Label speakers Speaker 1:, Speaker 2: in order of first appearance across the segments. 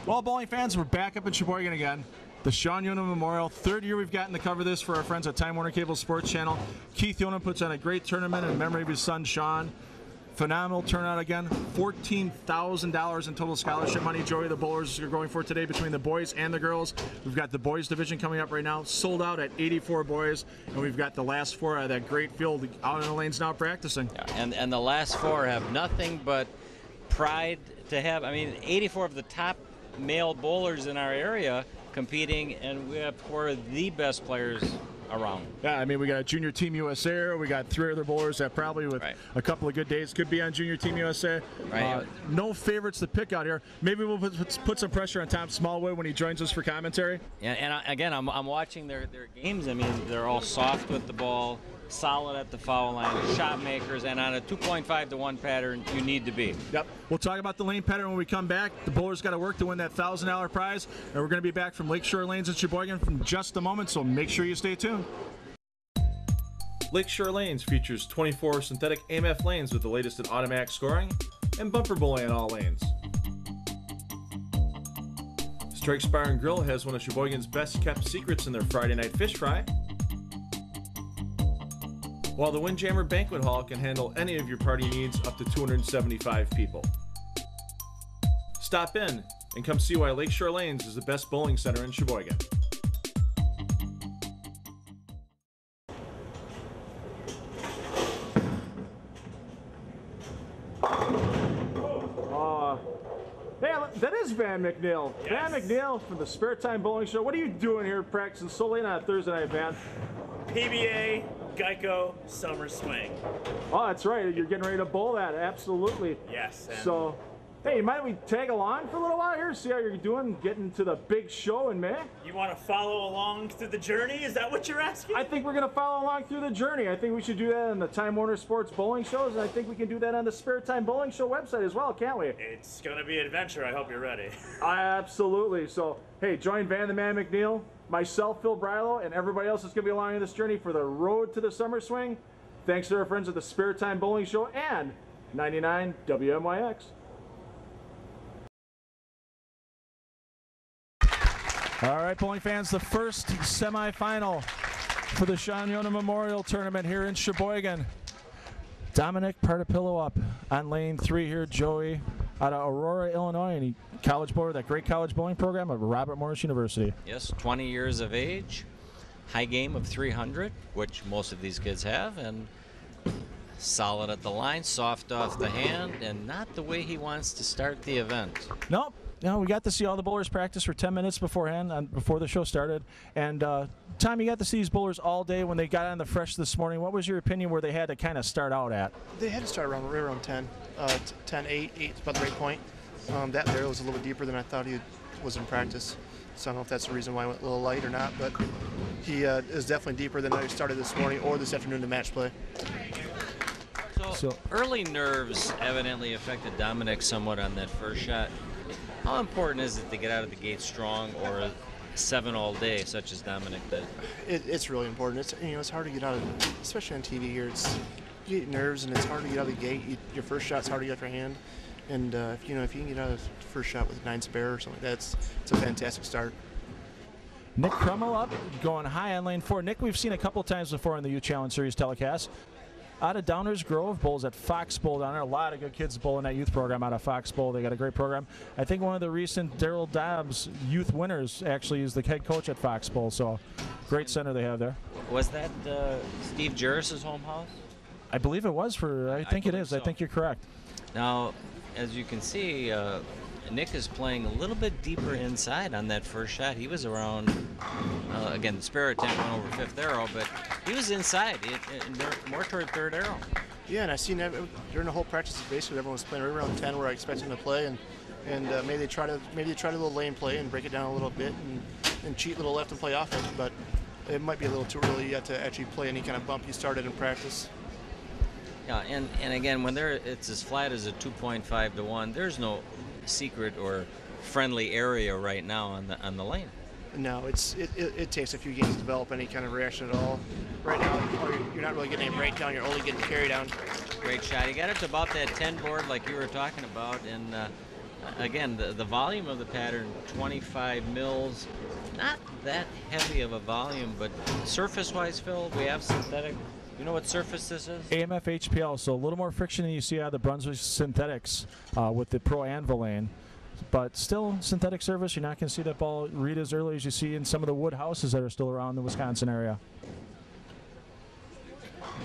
Speaker 1: Well, bowling fans, we're back up in Sheboygan again. The Yonan Memorial, third year we've gotten to cover this for our friends at Time Warner Cable SportsChannel. Keith Yonan puts on a great tournament in memory of his son, Sean. Phenomenal turnout again. $14,000 in total scholarship money. Joey, the bowlers are going for today between the boys and the girls. We've got the boys division coming up right now, sold out at 84 boys, and we've got the last four out of that great field out in the lanes now practicing.
Speaker 2: Yeah, and the last four have nothing but pride to have. I mean, 84 of the top male bowlers in our area competing, and we have four of the best players around.
Speaker 1: Yeah, I mean, we got Junior Team USA. We got three other bowlers that probably with a couple of good days could be on Junior Team USA.
Speaker 2: Right.
Speaker 1: No favorites to pick out here. Maybe we'll put some pressure on Tom Smallwood when he joins us for commentary.
Speaker 2: Yeah, and again, I'm watching their games. I mean, they're all soft with the ball, solid at the foul line, shot makers, and on a 2.5 to 1 pattern, you need to be.
Speaker 1: Yep. We'll talk about the lane pattern when we come back. The bowlers got to work to win that $1,000 prize, and we're going to be back from Lakeshore Lanes in Sheboygan from just a moment, so make sure you stay tuned. Lakeshore Lanes features 24 synthetic AMF lanes with the latest in automatic scoring and bumper bowling on all lanes. Strikes Bar and Grill has one of Sheboygan's best kept secrets in their Friday night fish fry, while the Windjammer Banquet Hall can handle any of your party needs up to 275 people. Stop in and come see why Lakeshore Lanes is the best bowling center in Sheboygan. Hey, that is Van McNeil. Yes. Van McNeil from the Spare Time Bowling Show. What are you doing here practicing so late on a Thursday night, Van?
Speaker 3: PBA Geico Summer Swing.
Speaker 1: Oh, that's right. You're getting ready to bowl that. Absolutely.
Speaker 3: Yes.
Speaker 1: So, hey, might we tag along for a little while here, see how you're doing, getting to the big show in May?
Speaker 3: You want to follow along through the journey? Is that what you're asking?
Speaker 1: I think we're going to follow along through the journey. I think we should do that on the Time Warner Sports Bowling Shows, and I think we can do that on the Spare Time Bowling Show website as well, can't we?
Speaker 3: It's going to be an adventure. I hope you're ready.
Speaker 1: Absolutely. So, hey, join Van the Man McNeil, myself, Phil Brylow, and everybody else that's going to be along on this journey for the road to the summer swing. Thanks to our friends at the Spare Time Bowling Show and 99 WMYX. All right, bowling fans, the first semifinal for the Yonan Memorial Tournament here in Sheboygan. Dominic Partipilo up on lane 3 here. Joey out of Aurora, Illinois, and he college bowler, that great college bowling program of Robert Morris University.
Speaker 2: Yes, 20 years of age, high game of 300, which most of these kids have, and solid at the line, soft off the hand, and not the way he wants to start the event.
Speaker 1: Nope. No, we got to see all the bowlers practice for 10 minutes beforehand, before the show started. And Tom, you got to see these bowlers all day when they got on the fresh this morning. What was your opinion where they had to kind of start out at?
Speaker 4: They had to start right around 10, 10, 8 is about the right point. That barrel was a little bit deeper than I thought he was in practice. So I don't know if that's the reason why I went a little light or not, but he is definitely deeper than I started this morning or this afternoon to match play.
Speaker 2: So early nerves evidently affected Dominic somewhat on that first shot. How important is it to get out of the gate strong or 7 all day, such as Dominic did?
Speaker 4: It's really important. It's hard to get out of, especially on TV here. You get nerves, and it's hard to get out of the gate. Your first shot's hard to get off your hand, and if you can get out of the first shot with 9 spare or something like that, it's a fantastic start.
Speaker 1: Nick Kruml up, going high on lane 4. Nick, we've seen a couple times before in the U Challenge Series telecast. Out of Downers Grove, bowls at Fox Bowl down there. A lot of good kids bowling that youth program out of Fox Bowl. They got a great program. I think one of the recent Darryl Dobbs youth winners actually is the head coach at Fox Bowl. So great center they have there.
Speaker 2: Was that Steve Jarris's home house?
Speaker 1: I believe it was for, I think it is. So. I think you're correct.
Speaker 2: Now, as you can see, Nick is playing a little bit deeper inside on that first shot. He was around, again, the spare attempt went over 5th arrow, but he was inside, more toward 3rd arrow.
Speaker 4: Yeah, and I seen during the whole practice, basically everyone was playing right around 10 where I expected him to play, and maybe they tried a little lane play and break it down a little bit and cheat a little left and play offense, but it might be a little too early yet to actually play any kind of bump you started in practice.
Speaker 2: Yeah, and again, when it's as flat as a 2.5 to 1, there's no secret or friendly area right now on the lane.
Speaker 4: No, it takes a few games to develop any kind of reaction at all. Right now, you're not really getting a breakdown. You're only getting carry down.
Speaker 2: Great shot. He got it to about that 10 board like you were talking about, and again, the volume of the pattern, 25 mils, not that heavy of a volume, but surface-wise, Phil, we have synthetic. You know what surface this is?
Speaker 1: AMF HPL, so a little more friction than you see out of the Brunswick synthetics with the Pro Anvil lane. But still, synthetic surface, you're not going to see that ball read as early as you see in some of the wood houses that are still around the Wisconsin area.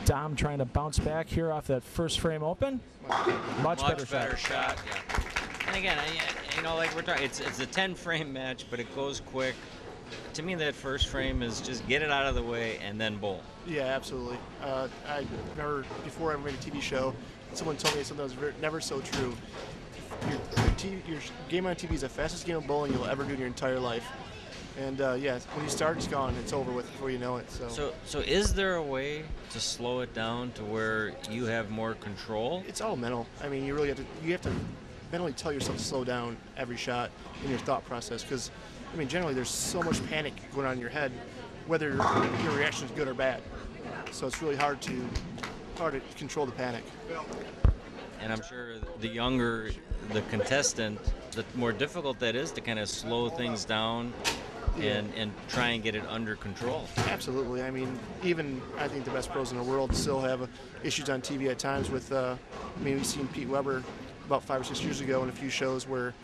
Speaker 1: Dom trying to bounce back here off that first frame open. Much better shot.
Speaker 2: Yeah. And again, you know, like we're talking, it's a 10-frame match, but it goes quick. To me, that first frame is just get it out of the way and then bowl.
Speaker 4: Yeah, absolutely. I remember before I made a TV show, someone told me something that was never so true. Your game on TV is the fastest game of bowling you'll ever do in your entire life. And yeah, when you start, it's gone. It's over with before you know it.
Speaker 2: So is there a way to slow it down to where you have more control?
Speaker 4: It's all mental. I mean, you have to mentally tell yourself to slow down every shot in your thought process, because I mean, generally there's so much panic going on in your head, whether your reaction is good or bad. So it's really hard to control the panic.
Speaker 2: And I'm sure the younger the contestant, the more difficult that is to kind of slow things down and try and get it under control.
Speaker 4: Absolutely. I mean, even I think the best pros in the world still have issues on TV at times with, I mean, we've seen Pete Weber about 5 or 6 years ago in a few shows where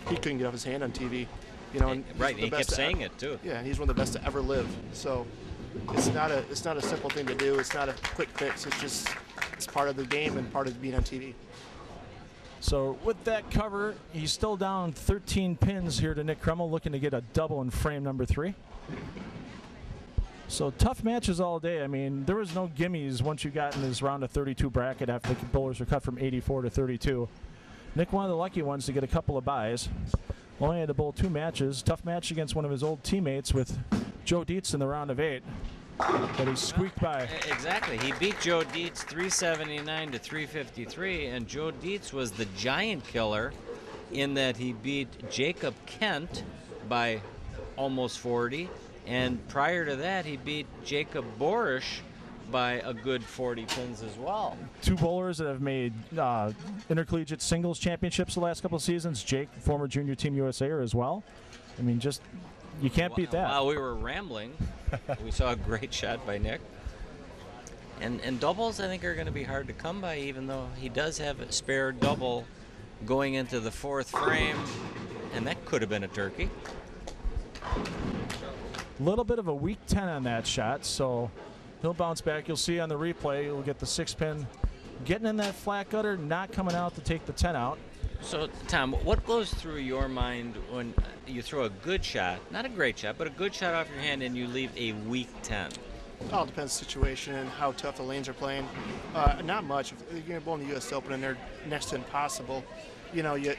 Speaker 4: he couldn't get off his hand on TV. You know, and
Speaker 2: right, he kept saying it too.
Speaker 4: Yeah, he's one of the best to ever live. So it's not a simple thing to do. It's not a quick fix. It's part of the game and part of being on TV.
Speaker 1: So with that cover, he's still down 13 pins here to Nick Kruml, looking to get a double in frame number 3. So tough matches all day. I mean, there was no gimmies once you got in this round of 32 bracket after the bowlers were cut from 84 to 32. Nick, one of the lucky ones to get a couple of buys. Only had to bowl 2 matches. Tough match against one of his old teammates with Joe Dietz in the round of 8. But he squeaked by.
Speaker 2: Exactly. He beat Joe Dietz 379 to 353, and Joe Dietz was the giant killer in that he beat Jacob Kent by almost 40, and prior to that he beat Jacob Borish by a good 40 pins as well. 2
Speaker 1: bowlers that have made intercollegiate singles championships the last couple of seasons. Jake, former junior team USAer as well. I mean, just you can't beat that.
Speaker 2: While we were rambling, we saw a great shot by Nick. And doubles, I think, are going to be hard to come by, even though he does have a spare double going into the 4th frame, and that could have been a turkey.
Speaker 1: A little bit of a weak 10 on that shot, so he'll bounce back. You'll see on the replay, he'll get the 6-pin. Getting in that flat gutter, not coming out to take the 10 out.
Speaker 2: So, Tom, what goes through your mind when you throw a good shot, not a great shot, but a good shot off your hand, and you leave a weak 10?
Speaker 4: It all depends on the situation and how tough the lanes are playing. Not much. If you're going to bowl in the U.S. Open and they're next to impossible, you know, you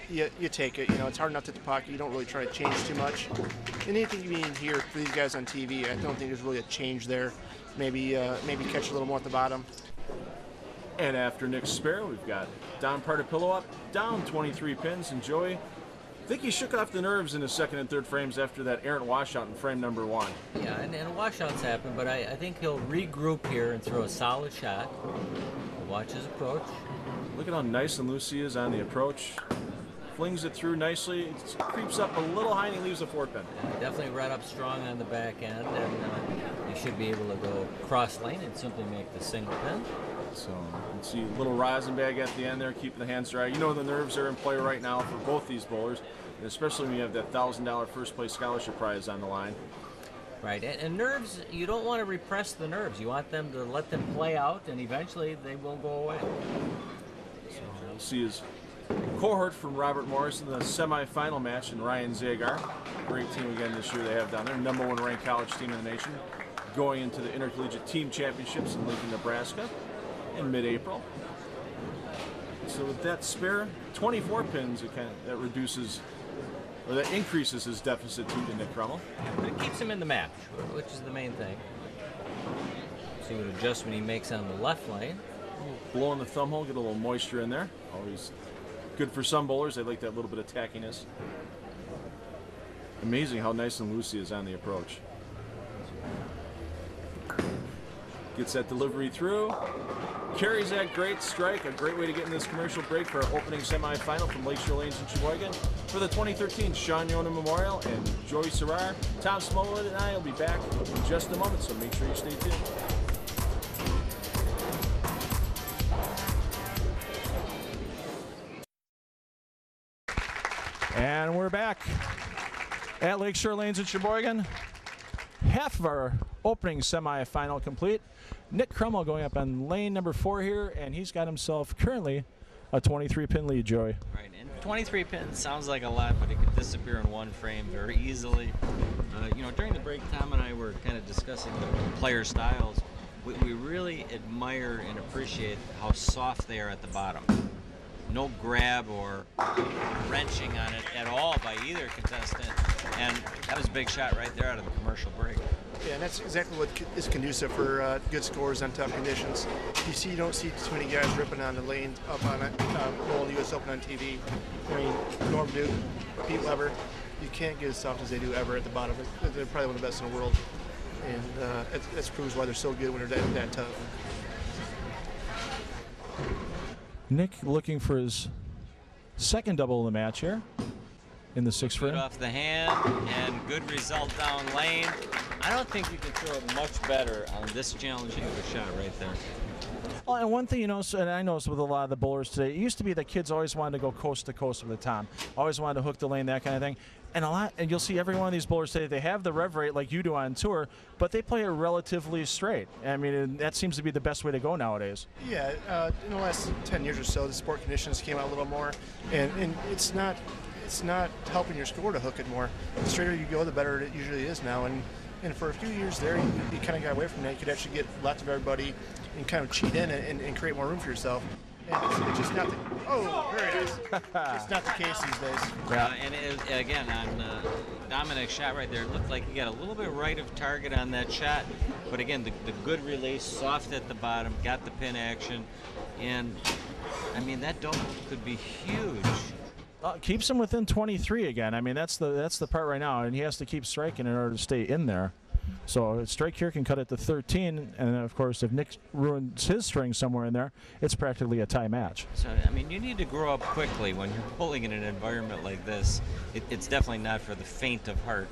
Speaker 4: take it. You know, it's hard enough to hit the pocket. You don't really try to change too much. And anything you mean here for these guys on TV, I don't think there's really a change there. Maybe catch a little more at the bottom.
Speaker 1: And after Nick's spare, we've got Don Partipilo up, down 23 pins, and Joey, I think he shook off the nerves in his 2nd and 3rd frames after that errant washout in frame number 1.
Speaker 2: Yeah, and washouts happen, but I think he'll regroup here and throw a solid shot. Watch his approach.
Speaker 1: Look at how nice and loose he is on the approach. Flings it through nicely. It creeps up a little high and he leaves a 4-pin.
Speaker 2: Yeah, definitely right up strong on the back end, and you should be able to go cross lane and simply make the single pin.
Speaker 1: So you can see a little rosin bag at the end there, keeping the hands dry. You know the nerves are in play right now for both these bowlers, and especially when you have that $1,000 first place scholarship prize on the line.
Speaker 2: Right, and nerves, you don't want to repress the nerves. You want them to let them play out, and eventually they will go away.
Speaker 1: So we'll see his cohort from Robert Morris in the semifinal match, and Ryan Zagar. Great team again this year they have down there. #1 ranked college team in the nation, going into the intercollegiate team championships in Lincoln, Nebraska in mid-April. So with that spare 24 pins, that reduces, or that increases his deficit to Nick Kruml.
Speaker 2: But it keeps him in the match, which is the main thing. See what adjustment he makes on the left lane.
Speaker 1: Blow in the thumb hole, get a little moisture in there. Always good for some bowlers. They like that little bit of tackiness. Amazing how nice and loose he is on the approach. Gets that delivery through. Carries that great strike. A great way to get in this commercial break for our opening semifinal from Lakeshore Lanes in Sheboygan. For the 2013 Sean Yonan Memorial and Joey Cerar, Tom Smallwood and I will be back in just a moment, so make sure you stay tuned. And we're back at Lakeshore Lanes in Sheboygan. Half of our opening semifinal complete. Nick Kruml going up on lane number 4 here, and he's got himself currently a 23-pin lead, Joey.
Speaker 2: Right, and 23 pins sounds like a lot, but it can disappear in one frame very easily. You know, during the break, Tom and I were kind of discussing the player styles. We really admire and appreciate how soft they are at the bottom. No grab or wrenching on it at all by either contestant, and that was a big shot right there out of the commercial break.
Speaker 4: Yeah, and that's exactly what is conducive for good scores on tough conditions. You don't see too many guys ripping on the lane up on it, World US Open on TV. I mean, Norm Duke, Pete Weber, you can't get as soft as they do ever at the bottom. They're probably one of the best in the world, and that proves why they're so good when they're that tough.
Speaker 1: Nick looking for his second double of the match here in the 6th frame.
Speaker 2: Good off the hand and good result down lane. I don't think you can throw it much better on this challenging of a shot right there.
Speaker 1: Well, and one thing you notice, and I noticed with a lot of the bowlers today, it used to be that kids always wanted to go coast to coast with the tom, always wanted to hook the lane, that kind of thing. And you'll see every one of these bowlers today, they have the rev rate like you do on tour, but they play it relatively straight. I mean, and that seems to be the best way to go nowadays.
Speaker 4: Yeah, in the last 10 years or so, the sport conditions came out a little more, and it's not helping your score to hook it more. The straighter you go, the better it usually is now. And for a few years there, you kind of got away from that. You could actually get lots of everybody and kind of cheat in and create more room for yourself. And it's just not the, very nice. It's not the case these days.
Speaker 2: Yeah, again, on Dominic's shot right there, it looked like he got a little bit right of target on that shot. But again, the good release, soft at the bottom, got the pin action. And, I mean, that double could be huge.
Speaker 1: Keeps him within 23 again. I mean, that's the part right now, and he has to keep striking in order to stay in there. So a strike here can cut it to 13, and of course, if Nick ruins his string somewhere in there, it's practically a tie match.
Speaker 2: So, I mean, you need to grow up quickly when you're bowling in an environment like this. It's definitely not for the faint of heart.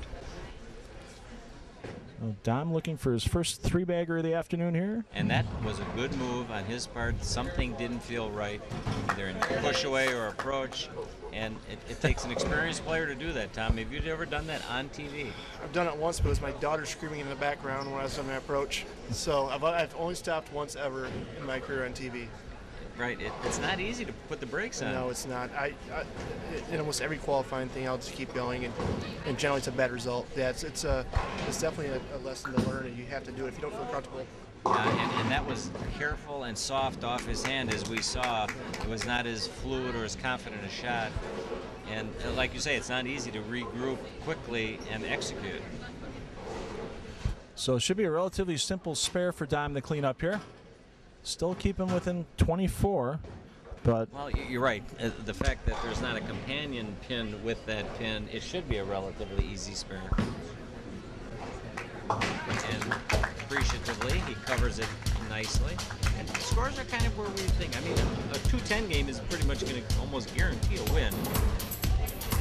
Speaker 1: Well, Dom looking for his first 3-bagger of the afternoon here.
Speaker 2: And that was a good move on his part. Something didn't feel right, either in push away or approach. And it takes an experienced player to do that, Tom. Have you ever done that on TV?
Speaker 4: I've done it once, but it was my daughter screaming in the background when I was on my approach. So I've only stopped once ever in my career on TV.
Speaker 2: Right, it's not easy to put the brakes on.
Speaker 4: No, it's not. In almost every qualifying thing, I'll just keep going, and generally it's a bad result. Yeah, it's definitely a lesson to learn, and you have to do it if you don't feel comfortable.
Speaker 2: And that was careful and soft off his hand, as we saw. It was not as fluid or as confident a shot. And like you say, it's not easy to regroup quickly and execute.
Speaker 1: So it should be a relatively simple spare for Dom to clean up here. Still keep him within 24, but...
Speaker 2: Well, you're right. The fact that there's not a companion pin with that pin, it should be a relatively easy spare. And appreciatively, he covers it nicely. And the scores are kind of where we think. I mean, a 2-10 game is pretty much going to almost guarantee a win.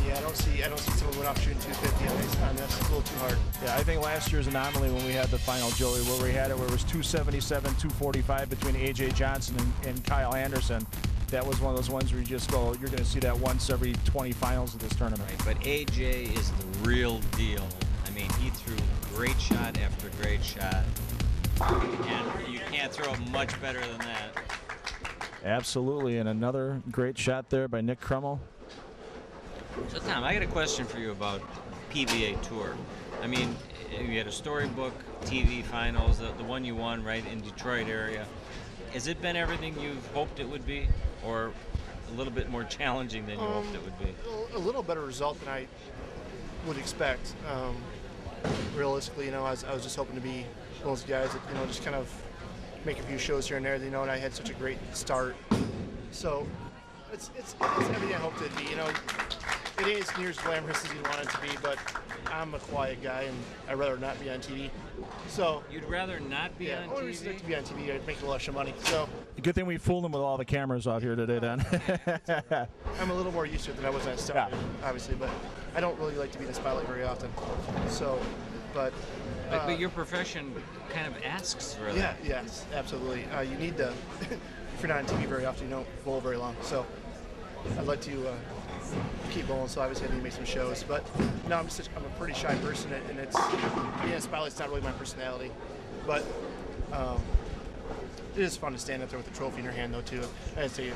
Speaker 4: Yeah, I don't see someone went off shooting 250 on this. It's a little too hard.
Speaker 1: Yeah, I think last year's anomaly when we had the final, Joey, where we had it where it was 277, 245 between A.J. Johnson and Kyle Anderson. That was one of those ones where you just go, you're going to see that once every 20 finals of this tournament.
Speaker 2: Right, but A.J. is the real deal. I mean, he threw great shot after great shot. And you can't throw it much better than that.
Speaker 1: Absolutely, and another great shot there by Nick Kruml.
Speaker 2: So, Tom, I got a question for you about PBA Tour. I mean, you had a storybook, TV finals, the one you won right in Detroit area. Has it been everything you've hoped it would be, or a little bit more challenging than you hoped it would be?
Speaker 4: A little better result than I would expect. Realistically, I was just hoping to be one of those guys that, just kind of make a few shows here and there, and I had such a great start. So it's everything I hoped it'd be. It ain't near as glamorous as you'd want it to be, but I'm a quiet guy, and I'd rather not be on TV. So
Speaker 2: You'd rather not be on
Speaker 4: I always
Speaker 2: TV?
Speaker 4: like to be on TV. I'd make a lot of money. So
Speaker 1: Good thing we fooled them with all the cameras out here today, then.
Speaker 4: I'm a little more used to it than I was when I started, obviously, but I don't really like to be in the spotlight very often. So, but
Speaker 2: your profession kind of asks for that.
Speaker 4: yeah, yes, absolutely. You need to. If you're not on TV very often, you don't bowl very long. So I'd like to keep bowling. So obviously I need to make some shows. But no, I'm a pretty shy person, and it's spotlight's not really my personality. But it is fun to stand up there with the trophy in your hand, though, too. I have to tell you.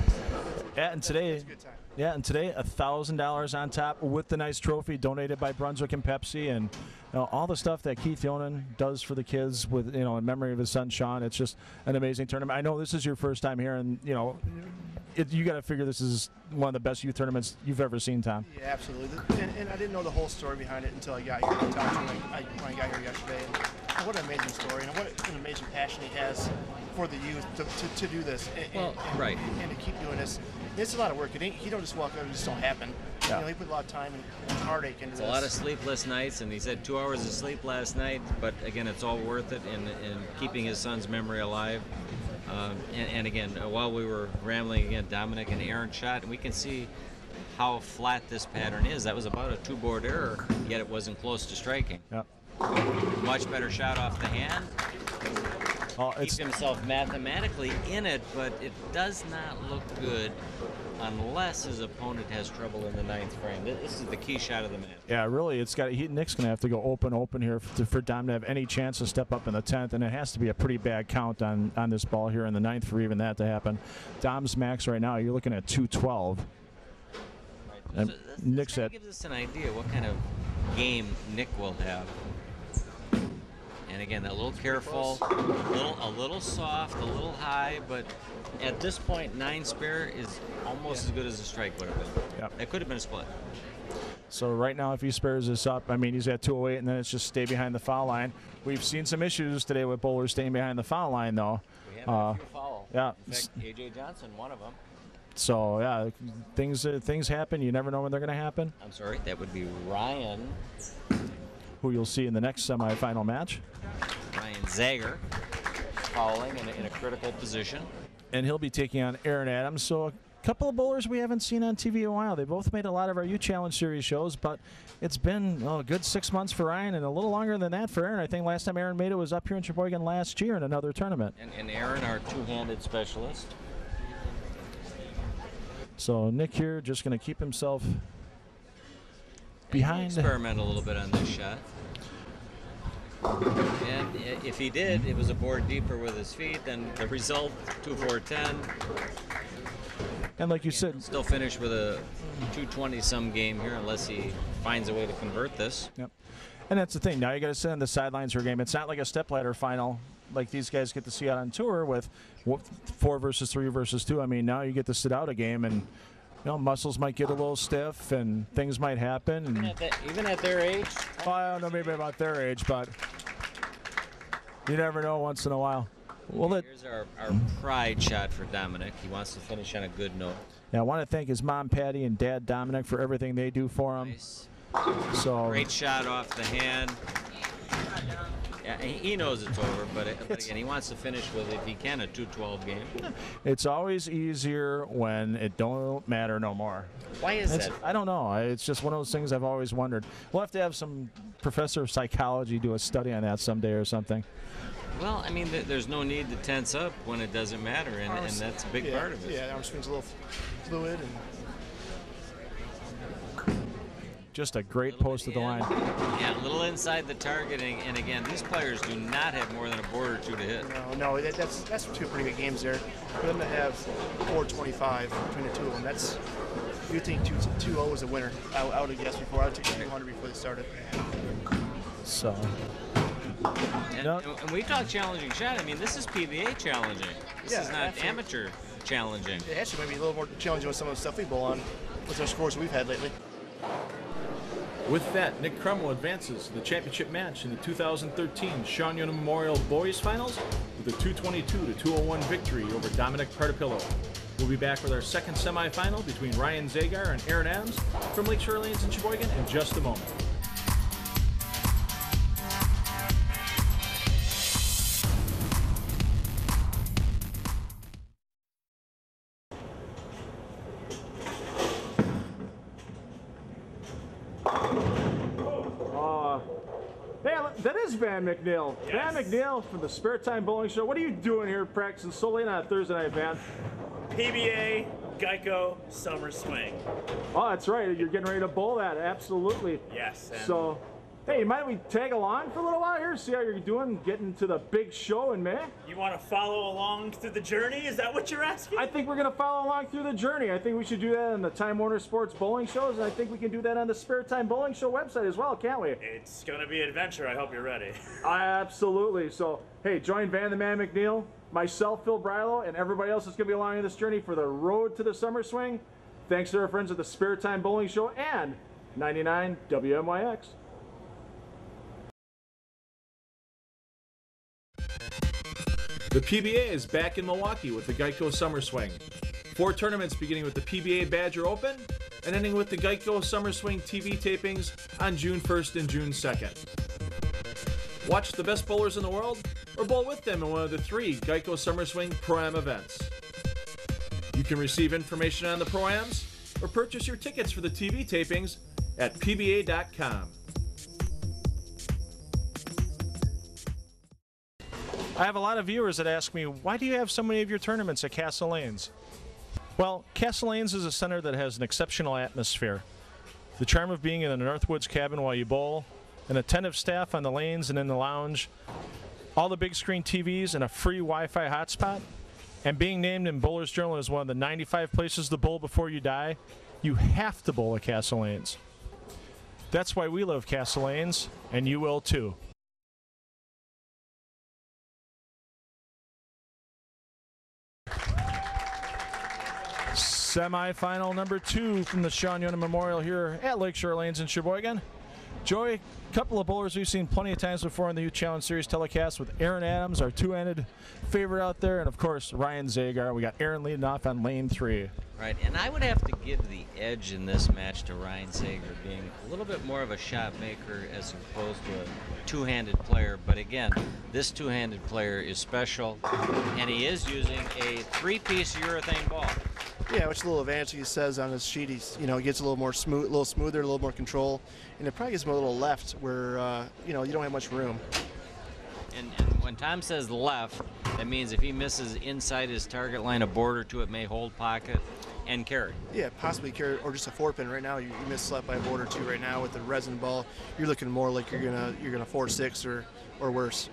Speaker 1: Yeah, and today,
Speaker 4: It's a good time.
Speaker 1: yeah, and today $1,000 on top with the nice trophy donated by Brunswick and Pepsi, and all the stuff that Keith Yonan does for the kids with in memory of his son Sean. It's just an amazing tournament. I know this is your first time here, and you got to figure this is one of the best youth tournaments you've ever seen, Tom.
Speaker 4: Yeah, absolutely. And I didn't know the whole story behind it until I got here. I talked to him when I got here yesterday. And what an amazing story, and what an amazing passion he has for the youth to do this.
Speaker 2: Right.
Speaker 4: And to keep doing this. It's a lot of work. He don't just walk out and just don't happen.
Speaker 1: Yeah.
Speaker 4: He put a lot of time and heartache into
Speaker 2: It's
Speaker 4: this.
Speaker 2: a lot of sleepless nights, and he said 2 hours of sleep last night, but again, it's all worth it in keeping his son's memory alive. And again, while we were rambling again, Dominic and Aaron shot, and we can see how flat this pattern is. That was about a 2-board error, yet it wasn't close to striking.
Speaker 1: Yeah.
Speaker 2: Much better shot off the hand.
Speaker 1: Oh,
Speaker 2: Keeps himself mathematically in it, but it does not look good unless his opponent has trouble in the 9th frame. This is the key shot of the match.
Speaker 1: Yeah, really, Nick's going to have to go open here for Dom to have any chance to step up in the 10th, and it has to be a pretty bad count on this ball here in the 9th for even that to happen. Dom's max right now, you're looking at 212. And
Speaker 2: So
Speaker 1: Nick's
Speaker 2: this
Speaker 1: at
Speaker 2: gives us an idea what kind of game Nick will have. And again, a little careful, a little soft, a little high, but at this point, 9 spare is almost as good as a strike would have been.
Speaker 1: Yep.
Speaker 2: It could have been a split.
Speaker 1: So right now, if he spares this up, I mean, he's at 208, and then it's just stay behind the foul line. We've seen some issues today with bowlers staying behind the foul line, though.
Speaker 2: We have a few foul.
Speaker 1: Yeah.
Speaker 2: In fact, A.J. Johnson, one of them.
Speaker 1: So yeah, things happen. You never know when they're going to happen.
Speaker 2: I'm sorry, that would be Ryan
Speaker 1: Who you'll see in the next semifinal match,
Speaker 2: Zagar, fouling in a critical position.
Speaker 1: and he'll be taking on Aaron Adams. So a couple of bowlers we haven't seen on TV in a while. They both made a lot of our U Challenge Series shows, but it's been a good 6 months for Ryan and a little longer than that for Aaron. I think last time Aaron made it was up here in Sheboygan last year in another tournament.
Speaker 2: And Aaron, our two-handed specialist.
Speaker 1: So Nick here just going to keep himself behind.
Speaker 2: Experiment a little bit on this shot. And if he did, it was a board deeper with his feet, then the result, 2-4-10.
Speaker 1: And like you said,
Speaker 2: Still finish with a 220-some game here unless he finds a way to convert this.
Speaker 1: yep. And that's the thing. Now you got to sit on the sidelines for a game. It's not like a stepladder final like these guys get to see out on tour with 4 versus 3 versus 2. I mean, now you get to sit out a game, and muscles might get a little stiff and things might happen. And
Speaker 2: Even at their age?
Speaker 1: well, I don't know maybe about their age, but you never know once in a while. Well,
Speaker 2: Here's our pride shot for Dominic. He wants to finish on a good note.
Speaker 1: yeah, I want to thank his mom, Patty, and dad, Dominic, for everything they do for him.
Speaker 2: Nice.
Speaker 1: So
Speaker 2: Great shot off the hand. Yeah, he knows it's over, but again, he wants to finish with, if he can, a 212 game.
Speaker 1: it's always easier when it don't matter no more.
Speaker 2: Why is that?
Speaker 1: I don't know. It's just one of those things I've always wondered. We'll have to have some professor of psychology do a study on that someday or something.
Speaker 2: Well, I mean, there's no need to tense up when it doesn't matter, and that's a big part of it.
Speaker 4: Yeah, the arm swing's a little fluid. And
Speaker 1: Just a great post at the line.
Speaker 2: Yeah, a little inside the targeting, and again, these players do not have more than a board or 2 to hit.
Speaker 4: no, that's 2 pretty good games there. For them to have 425 between the 2 of them, that's. You think 2-0 was a winner? I would have guessed before. I would take 200 before they started.
Speaker 1: So
Speaker 2: And we talk challenging shot. I mean, this is PBA challenging. This is not
Speaker 4: absolutely.
Speaker 2: amateur challenging.
Speaker 4: It actually might be a little more challenging with some of the stuff we bowl on with our scores we've had lately.
Speaker 1: With that, Nick Kruml advances to the championship match in the 2013 Sean Yonan Memorial Boys Finals with a 222-201 victory over Dominic Partipilo. We'll be back with our second semifinal between Ryan Zagar and Aaron Adams from Lakeshore Lanes in Sheboygan in just a moment. That is Van McNeil.
Speaker 3: Yes.
Speaker 1: Van McNeil from the Spare Time Bowling Show. What are you doing here practicing so late on a Thursday night, Van?
Speaker 3: PBA, Geico, Summer Swing.
Speaker 1: Oh, that's right. You're getting ready to bowl that. Absolutely.
Speaker 3: Yes. And
Speaker 1: So, hey, might we tag along for a little while here, see how you're doing, getting to the big show in May?
Speaker 3: you want to follow along through the journey? Is that what you're asking?
Speaker 1: I think we're going to follow along through the journey. I think we should do that on the Time Warner Sports Bowling Shows, and I think we can do that on the Spare Time Bowling Show website as well, can't we?
Speaker 3: It's going to be an adventure. I hope you're ready.
Speaker 1: Absolutely. So, hey, join Van the Man McNeil, myself, Phil Brylow, and everybody else that's going to be along in this journey for the road to the summer swing. Thanks to our friends at the Spare Time Bowling Show and 99 WMYX. The PBA is back in Milwaukee with the Geico Summer Swing. 4 tournaments beginning with the PBA Badger Open and ending with the Geico Summer Swing TV tapings on June 1st and June 2nd. Watch the best bowlers in the world or bowl with them in one of the 3 Geico Summer Swing Pro-Am events. You can receive information on the Pro-Ams or purchase your tickets for the TV tapings at pba.com. I have a lot of viewers that ask me, why do you have so many of your tournaments at Castle Lanes? Well, Castle Lanes is a center that has an exceptional atmosphere. The charm of being in the Northwoods cabin while you bowl, an attentive staff on the lanes and in the lounge, all the big screen TVs and a free Wi-Fi hotspot, and being named in Bowler's Journal as one of the 95 places to bowl before you die, you have to bowl at Castle Lanes. That's why we love Castle Lanes, and you will too. Semi-final number 2 from the Sean Yonan Memorial here at Lakeshore Lanes in Sheboygan. Joey, a couple of bowlers we've seen plenty of times before in the Youth Challenge Series telecast with Aaron Adams, our two-handed favorite out there, and of course Ryan Zagar. We got Aaron leading off on lane 3.
Speaker 2: Right, and I would have to give the edge in this match to Ryan Zagar, being a little bit more of a shot maker as opposed to a two-handed player. But again, this two-handed player is special, and he is using a 3-piece urethane ball.
Speaker 4: Yeah, which little advantage he says on his sheet. He's, he gets a little more smooth, a little smoother, a little more control, and it probably gives him a little left where you don't have much room.
Speaker 2: And when Tom says left, that means if he misses inside his target line, a board or two, it may hold pocket and carry.
Speaker 4: Yeah, possibly carry, or just a 4-pin. Right now, you miss left by a board or two. Right now with the resin ball, you're looking more like you're gonna 4-6 or worse.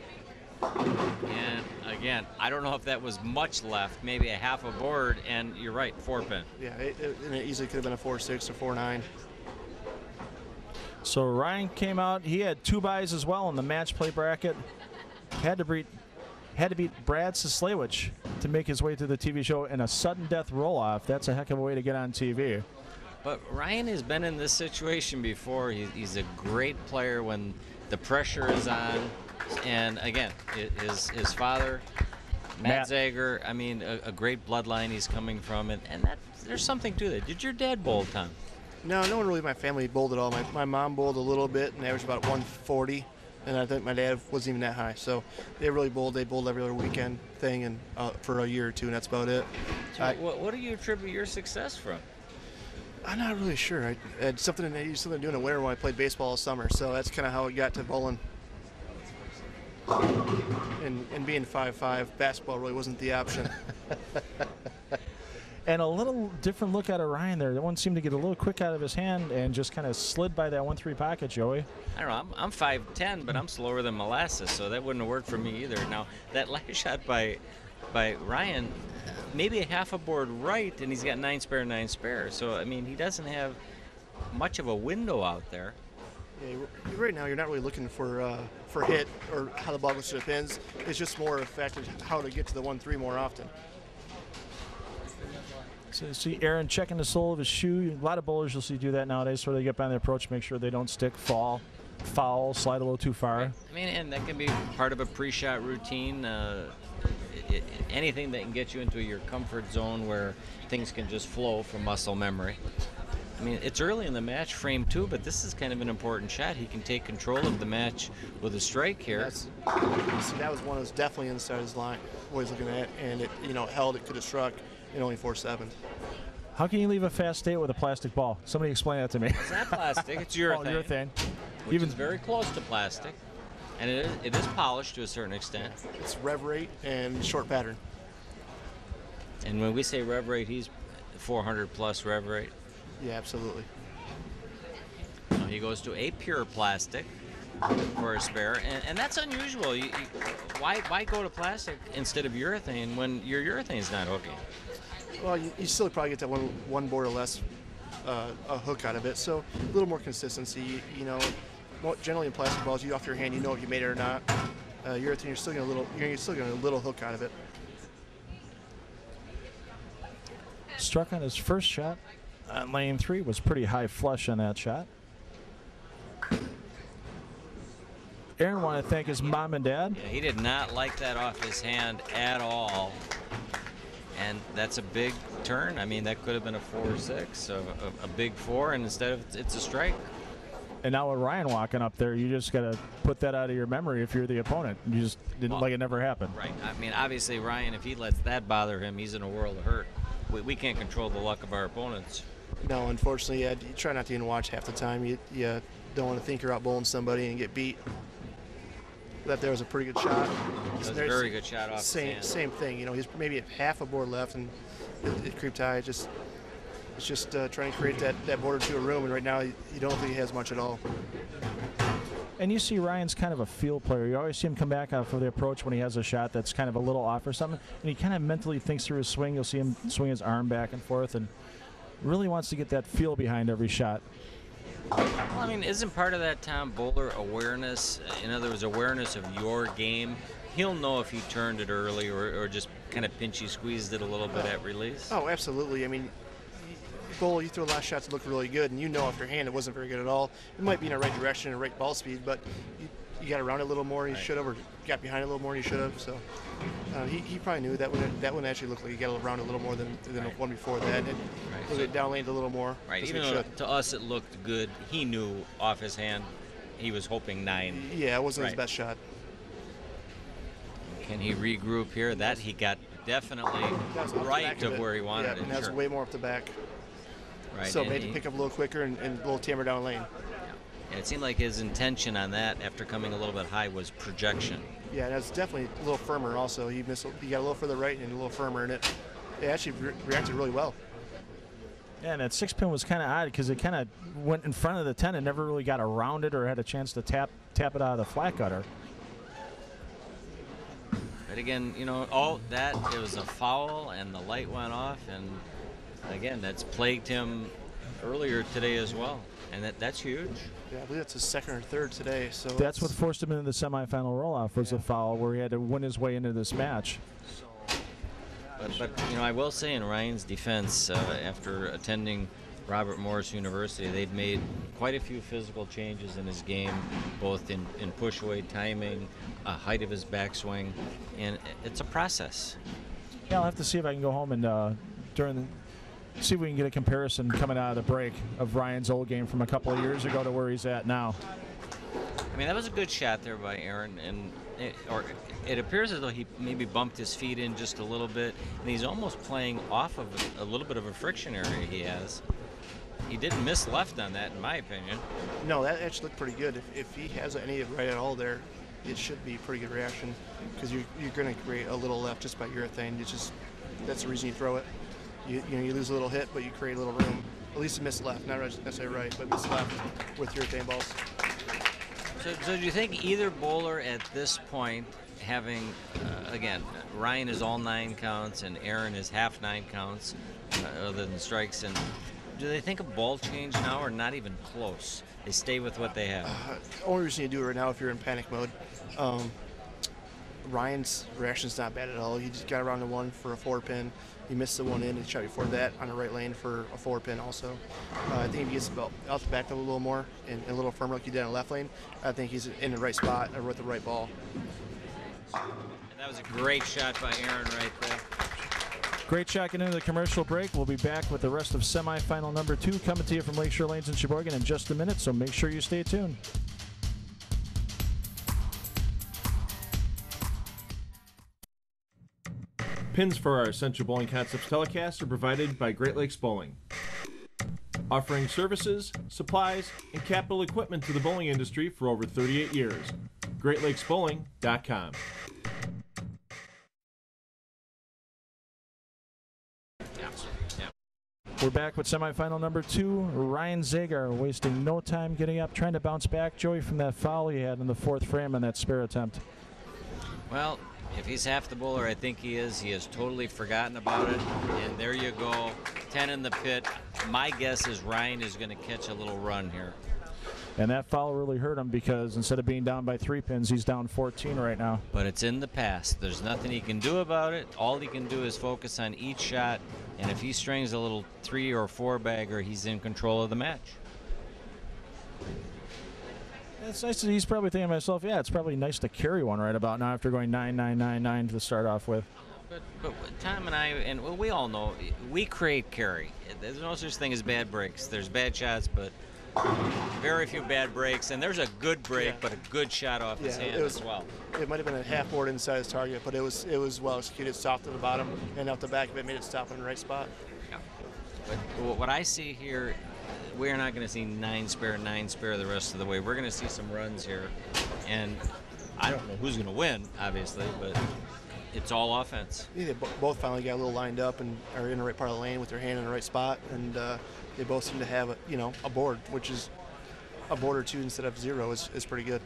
Speaker 2: And again, I don't know if that was much left, maybe a half a board, and you're right, 4-pin.
Speaker 4: Yeah, and it easily could have been a 4-6 or 4-9.
Speaker 1: So Ryan came out. He had 2 byes as well in the match play bracket. Had to beat Brad Sislewicz to make his way to the TV show in a sudden death roll-off. That's a heck of a way to get on TV.
Speaker 2: But Ryan has been in this situation before. He's a great player when the pressure is on. And again, his father, Matt Zagar, I mean, a great bloodline he's coming from, and there's something to that. Did your dad bowl, Tom?
Speaker 4: No one really in my family bowled at all. My mom bowled a little bit and averaged about 140, and I think my dad wasn't even that high. So they really bowled. They bowled every other weekend thing, and for a year or two, and that's about it.
Speaker 2: So what do you attribute your success from?
Speaker 4: I'm not really sure. I had something to do in the winter when I played baseball all summer, so that's kind of how it got to bowling. And being 5'5", basketball really wasn't the option.
Speaker 1: And a little different look out of Ryan there. That one seemed to get a little quick out of his hand and just kind of slid by that 1-3 pocket, Joey.
Speaker 2: I don't know. I'm 5'10", but I'm slower than molasses, so that wouldn't have worked for me either. Now, that last shot by Ryan, maybe a half a board right, and he's got 9 spare. So, I mean, he doesn't have much of a window out there.
Speaker 4: Yeah, right now you're not really looking for hit or how the ball goes to the pins. It's just more a fact of how to get to the 1-3 more often.
Speaker 1: So see Aaron checking the sole of his shoe. A lot of bowlers you'll see do that nowadays, where they get behind the approach, make sure they don't stick, fall, foul, slide a little too far.
Speaker 2: I mean, and that can be part of a pre-shot routine. Anything that can get you into your comfort zone where things can just flow from muscle memory. I mean, it's early in the match, frame 2, but this is kind of an important shot. He can take control of the match with a strike here.
Speaker 4: See, that was one that was definitely inside his line, what he's looking at, and it, held. It could have struck in only 4-7.
Speaker 1: How can you leave a fast 8 with a plastic ball? Somebody explain that to me.
Speaker 2: It's not plastic, it's urethane.
Speaker 1: Oh, urethane.
Speaker 2: Which is very close to plastic, and it is polished to a certain extent.
Speaker 4: It's rev rate and short pattern.
Speaker 2: And when we say rev rate, he's 400 plus rev rate.
Speaker 4: Yeah, absolutely.
Speaker 2: Now he goes to a pure plastic for a spare, and that's unusual. Why go to plastic instead of urethane when your urethane's not hooking?
Speaker 4: Well, you still probably get that one board or less a hook out of it, so a little more consistency. Generally in plastic balls, you off your hand, you know if you made it or not. Urethane, you're still getting a little hook out of it.
Speaker 1: Struck on his first shot on lane 3, was pretty high flush on that shot. Aaron wanted to thank his mom and dad.
Speaker 2: Yeah, he did not like that off his hand at all. And that's a big turn. I mean, that could have been a 4-6, a big 4, and instead of it's a strike.
Speaker 1: And now with Ryan walking up there, you just got to put that out of your memory if you're the opponent. You just didn't like it never happened.
Speaker 2: Right. I mean, obviously, Ryan, if he lets that bother him, he's in a world of hurt. We can't control the luck of our opponents.
Speaker 4: No, unfortunately, you try not to even watch half the time. You don't want to think you're out bowling somebody and get beat. That there was a pretty good shot.
Speaker 2: That was a very good shot off his hand.
Speaker 4: Same thing. He's maybe at half a board left, and it creeped high. It's just trying to create that border to a room, and right now you don't think he has much at all.
Speaker 1: And you see Ryan's kind of a field player. You always see him come back for the approach when he has a shot that's kind of a little off or something, and he kind of mentally thinks through his swing. You'll see him swing his arm back and forth, and really wants to get that feel behind every shot.
Speaker 2: Well, I mean, isn't part of that, Tom, bowler awareness? In other words, awareness of your game. He'll know if he turned it early or just kind of pinchy squeezed it a little bit at release.
Speaker 4: Oh, absolutely. I mean, bowler, you throw a lot of shots that look really good, and off your hand it wasn't very good at all. It might be in the right direction and right ball speed, but you got around it a little more than you should have, or got behind it a little more than you should have. So he probably knew that one actually looked like he got around it a little more than the one before that. And it down laned a little more.
Speaker 2: Right. Even though to us it looked good, he knew off his hand he was hoping 9.
Speaker 4: Yeah, it wasn't his best shot.
Speaker 2: Can he regroup here? That he got definitely right of where he wanted it.
Speaker 4: And that's way more up the back.
Speaker 2: Right.
Speaker 4: So made to pick up a little quicker and a little tamer down lane.
Speaker 2: And it seemed like his intention on that, after coming a little bit high, was projection.
Speaker 4: Yeah, that's definitely a little firmer also. He got a little further right and a little firmer, and it actually reacted really well.
Speaker 1: Yeah, and that 6-pin was kind of odd because it kind of went in front of the 10 and never really got around it or had a chance to tap it out of the flat gutter.
Speaker 2: But again, it was a foul and the light went off, and again, that's plagued him earlier today as well, and that's huge.
Speaker 4: Yeah, I believe that's his second or third today. So
Speaker 1: that's what forced him into the semifinal roll-off, was a foul where he had to win his way into this match.
Speaker 2: But I will say in Ryan's defense, after attending Robert Morris University, they've made quite a few physical changes in his game, both in push away timing, height of his backswing, and it's a process.
Speaker 1: Yeah, I'll have to see if I can go home and see if we can get a comparison coming out of the break of Ryan's old game from a couple of years ago to where he's at now.
Speaker 2: I mean, that was a good shot there by Aaron, and it appears as though he maybe bumped his feet in just a little bit, and he's almost playing off of a little bit of a friction area he has. He didn't miss left on that, in my opinion.
Speaker 4: No, that actually looked pretty good. If he has any right at all there, it should be a pretty good reaction, because you're going to create a little left just by urethane. That's the reason you throw it. You lose a little hit, but you create a little room. At least you miss left, not necessarily right, but miss left with urethane balls.
Speaker 2: So do you think either bowler at this point, having, again, Ryan is all 9 counts and Aaron is half 9 counts, other than strikes, and do they think a ball change now or not even close? They stay with what they have?
Speaker 4: The only reason you do it right now if you're in panic mode. Ryan's reaction's not bad at all. He just got around the one for a 4-pin. He missed the one in. He shot before that on the right lane for a 4-pin also. I think if he gets out the back a little more and a little firmer like he did in the left lane, I think he's in the right spot or with the right ball.
Speaker 2: And that was a great shot by Aaron right there.
Speaker 1: Great shot getting into the commercial break. We'll be back with the rest of semifinal number 2 coming to you from Lakeshore Lanes in Sheboygan in just a minute, so make sure you stay tuned. Pins for our Essential Bowling Concepts telecast are provided by Great Lakes Bowling, offering services, supplies, and capital equipment to the bowling industry for over 38 years. GreatLakesBowling.com. We're back with semifinal number 2. Ryan Zagar wasting no time getting up, trying to bounce back, Joey, from that foul he had in the 4th frame on that spare attempt.
Speaker 2: Well, if he's half the bowler, I think he is. He has totally forgotten about it. And there you go, 10 in the pit. My guess is Ryan is going to catch a little run here.
Speaker 1: And that foul really hurt him because instead of being down by 3 pins, he's down 14 right now.
Speaker 2: But it's in the past. There's nothing he can do about it. All he can do is focus on each shot. And if he strings a little 3 or 4 bagger, he's in control of the match.
Speaker 1: It's nice that he's probably thinking to myself, yeah, it's probably nice to carry one right about now after going 9-9-9-9 to start off with.
Speaker 2: But Tom and I, and we all know, we create carry. There's no such thing as bad breaks. There's bad shots, but very few bad breaks. And there's a good break, but a good shot off his hand as well.
Speaker 4: It might have been a half board inside his target, but it was well executed, soft to the bottom, and out the back of it made it stop in the right spot.
Speaker 2: Yeah. But what I see here, we're not going to see 9 spare the rest of the way. We're going to see some runs here. And I don't know who's going to win, obviously, but it's all offense.
Speaker 4: Yeah, they both finally got a little lined up and are in the right part of the lane with their hand in the right spot, and they both seem to have a board, which is a board or 2 instead of 0 is pretty good.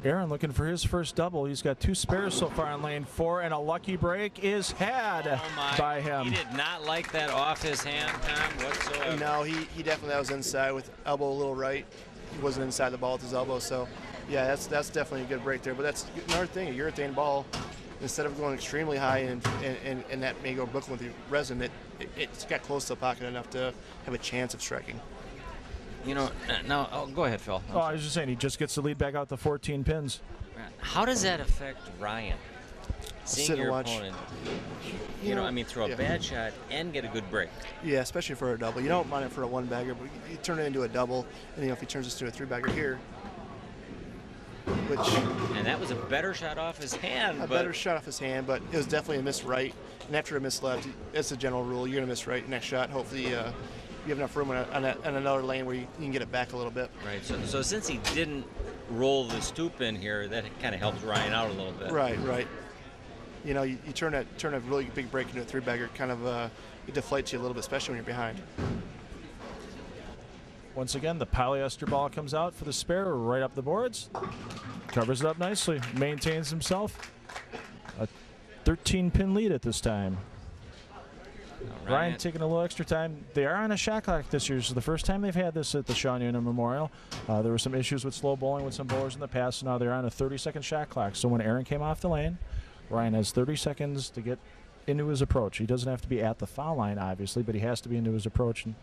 Speaker 1: Aaron looking for his first double. He's got 2 spares so far in lane 4, and a lucky break is had by him.
Speaker 2: He did not like that off his hand, Tom, whatsoever.
Speaker 4: No, he definitely was inside with elbow a little right. He wasn't inside the ball with his elbow, so yeah, that's definitely a good break there. But that's another thing, a urethane ball, instead of going extremely high and that may go Brooklyn with the resin, it's got close to the pocket enough to have a chance of striking.
Speaker 2: You know, now, go ahead, Phil.
Speaker 1: I was just saying, he just gets the lead back out to 14 pins.
Speaker 2: How does that affect Ryan? Seeing your opponent, throw a bad shot and get a good break.
Speaker 4: Yeah, especially for a double. You don't mind it for a 1-bagger, but you turn it into a double, and if he turns this into a 3-bagger here,
Speaker 2: and that was a better shot off his hand.
Speaker 4: Better shot off his hand, but it was definitely a miss right. And after a miss left, it's a general rule. You're going to miss right next shot. Hopefully you have enough room on another lane where you can get it back a little bit.
Speaker 2: Right. So since he didn't roll the 2-pin here, that kind of helps Ryan out a little bit.
Speaker 4: Right. You know, you turn a really big break into a 3-bagger, kind of it deflates you a little bit, especially when you're behind.
Speaker 1: Once again, the polyester ball comes out for the spare right up the boards. Covers it up nicely, maintains himself. A 13-pin lead at this time. Ryan taking a little extra time. They are on a shot clock this year. This is the first time they've had this at the Sean Yonan Memorial. There were some issues with slow bowling with some bowlers in the past, so now they're on a 30-second shot clock. So when Aaron came off the lane, Ryan has 30 seconds to get into his approach. He doesn't have to be at the foul line, obviously, but he has to be into his approach. And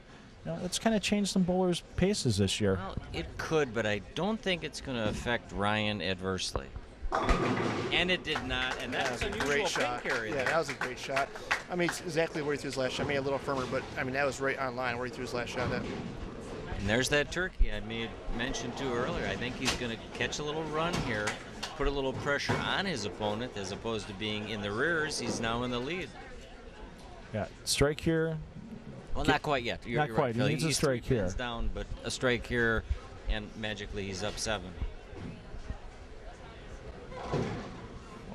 Speaker 1: it's kind of changed some bowlers' paces this year.
Speaker 2: Well, it could, but I don't think it's going to affect Ryan adversely. And it did not, and that was a
Speaker 4: great shot. Yeah, that was a great shot. I mean, it's exactly where he threw his last shot. I mean, a little firmer, but I mean, that was right on line where he threw his last shot.
Speaker 2: And there's that turkey I made mention to earlier. I think he's going to catch a little run here, put a little pressure on his opponent as opposed to being in the rears. He's now in the lead.
Speaker 1: Yeah, strike here.
Speaker 2: Well, not quite yet. You're
Speaker 1: not quite.
Speaker 2: Right,
Speaker 1: he needs a strike here.
Speaker 2: He's down, but a strike here, and magically he's up 7.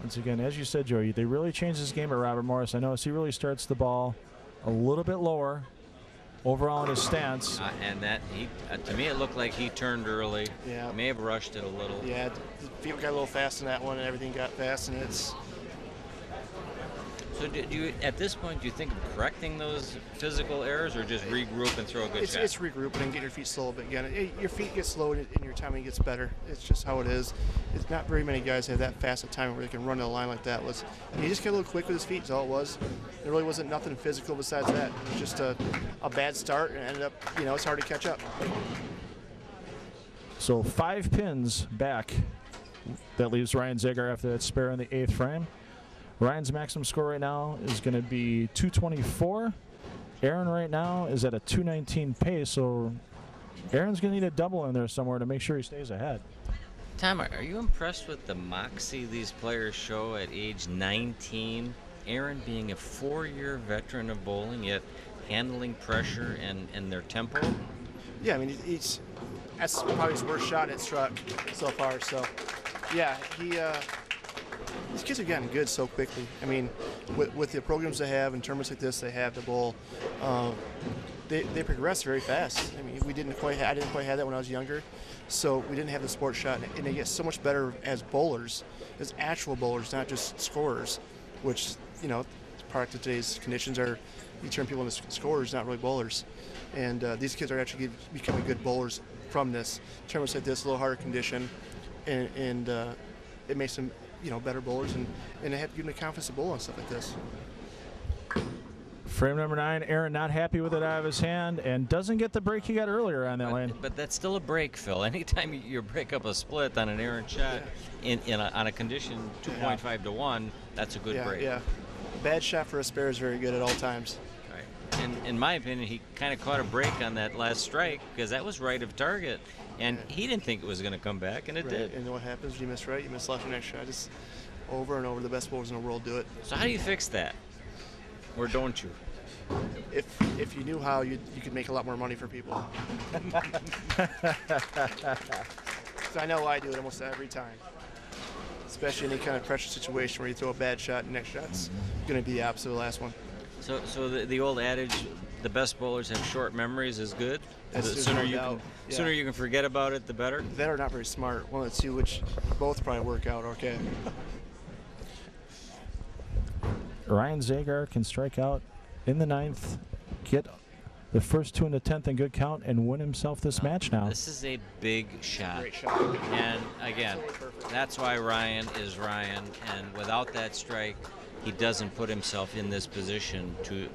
Speaker 1: Once again, as you said, Joey, they really changed this game at Robert Morris. I notice he really starts the ball a little bit lower overall in his stance.
Speaker 2: And that, to me, it looked like he turned early.
Speaker 4: Yeah.
Speaker 2: May have rushed it a little.
Speaker 4: Yeah, the feet got a little fast in that one, and everything got fast, and it's...
Speaker 2: So do you, at this point, do you think of correcting those physical errors, or just regroup and throw a good shot?
Speaker 4: It's regrouping and getting your feet slow a bit again. Your feet get slow and your timing gets better. It's just how it is. It's not very many guys have that fast a timing where they can run to the line like that. And he just got a little quick with his feet is all it was. There really wasn't nothing physical besides that. It was just a bad start and ended up, it's hard to catch up.
Speaker 1: So 5 pins back. That leaves Ryan Zagar after that spare in the 8th frame. Ryan's maximum score right now is going to be 224. Aaron right now is at a 219 pace, so Aaron's going to need a double in there somewhere to make sure he stays ahead.
Speaker 2: Tom, are you impressed with the moxie these players show at age 19? Aaron being a 4-year veteran of bowling, yet handling pressure and their tempo?
Speaker 4: Yeah, I mean, that's probably his worst shot at struck so far. So, yeah, these kids are getting good so quickly. I mean, with the programs they have and tournaments like this they have to bowl, they progress very fast. I mean, I didn't quite have that when I was younger, so we didn't have the sports shot, and they get so much better as bowlers, as actual bowlers, not just scorers, which part of today's conditions are you turn people into scorers, not really bowlers. And these kids are actually becoming good bowlers from this. Tournaments like this, a little harder condition, and it makes them better bowlers, and they have to give them the confidence to bowl on stuff like this.
Speaker 1: Frame number 9, Aaron not happy with it out of his hand and doesn't get the break he got earlier on that lane.
Speaker 2: But that's still a break, Phil. Anytime you break up a split on an Aaron shot on a condition 2.5 to 1, that's a good break.
Speaker 4: Yeah, bad shot for a spare is very good at all times.
Speaker 2: Right. And in my opinion, he kind of caught a break on that last strike because that was right of target, and he didn't think it was going to come back, and it did.
Speaker 4: And what happens? You miss right, you miss left, your next shot. Just over and over, the best bowlers in the world do it.
Speaker 2: So how do you fix that? Or don't you?
Speaker 4: If you knew how, you could make a lot more money for people. So I know I do it almost every time. Especially in any kind of pressure situation where you throw a bad shot and the next shot's going to be the opposite of the last one.
Speaker 2: So the old adage, the best bowlers have short memories, is good? The sooner you can forget about it, the better?
Speaker 4: That are not very smart. One of the two, which both probably work out okay.
Speaker 1: Ryan Zagar can strike out in the 9th, get the first 2 in the 10th in good count, and win himself this match now.
Speaker 2: This is a big shot.
Speaker 4: Great shot.
Speaker 2: And again, that's why Ryan is Ryan, and without that strike, he doesn't put himself in this position to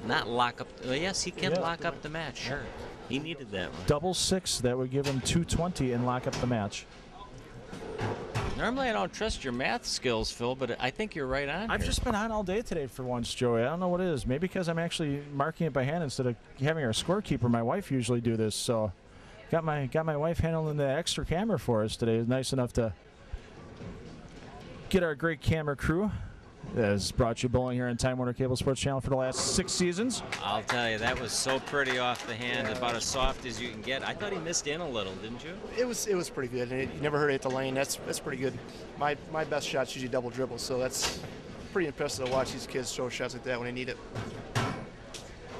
Speaker 2: not lock up. Well, yes, he can lock up the match, sure. He needed that one.
Speaker 1: Double 6, that would give him 220 and lock up the match.
Speaker 2: Normally I don't trust your math skills, Phil, but I think you're right on.
Speaker 1: I've just been on all day today for once, Joey. I don't know what it is. Maybe because I'm actually marking it by hand instead of having our scorekeeper. My wife usually do this, so got my wife handling the extra camera for us today. It's nice enough to get our great camera crew that has brought you bowling here on Time Warner Cable SportsChannel for the last 6 seasons.
Speaker 2: I'll tell you, that was so pretty off the hand, about as soft as you can get. I thought he missed in a little, didn't you?
Speaker 4: It was pretty good, and you never heard it at the lane. That's pretty good. My best shot's usually double dribbles, so that's pretty impressive to watch these kids throw shots like that when they need it.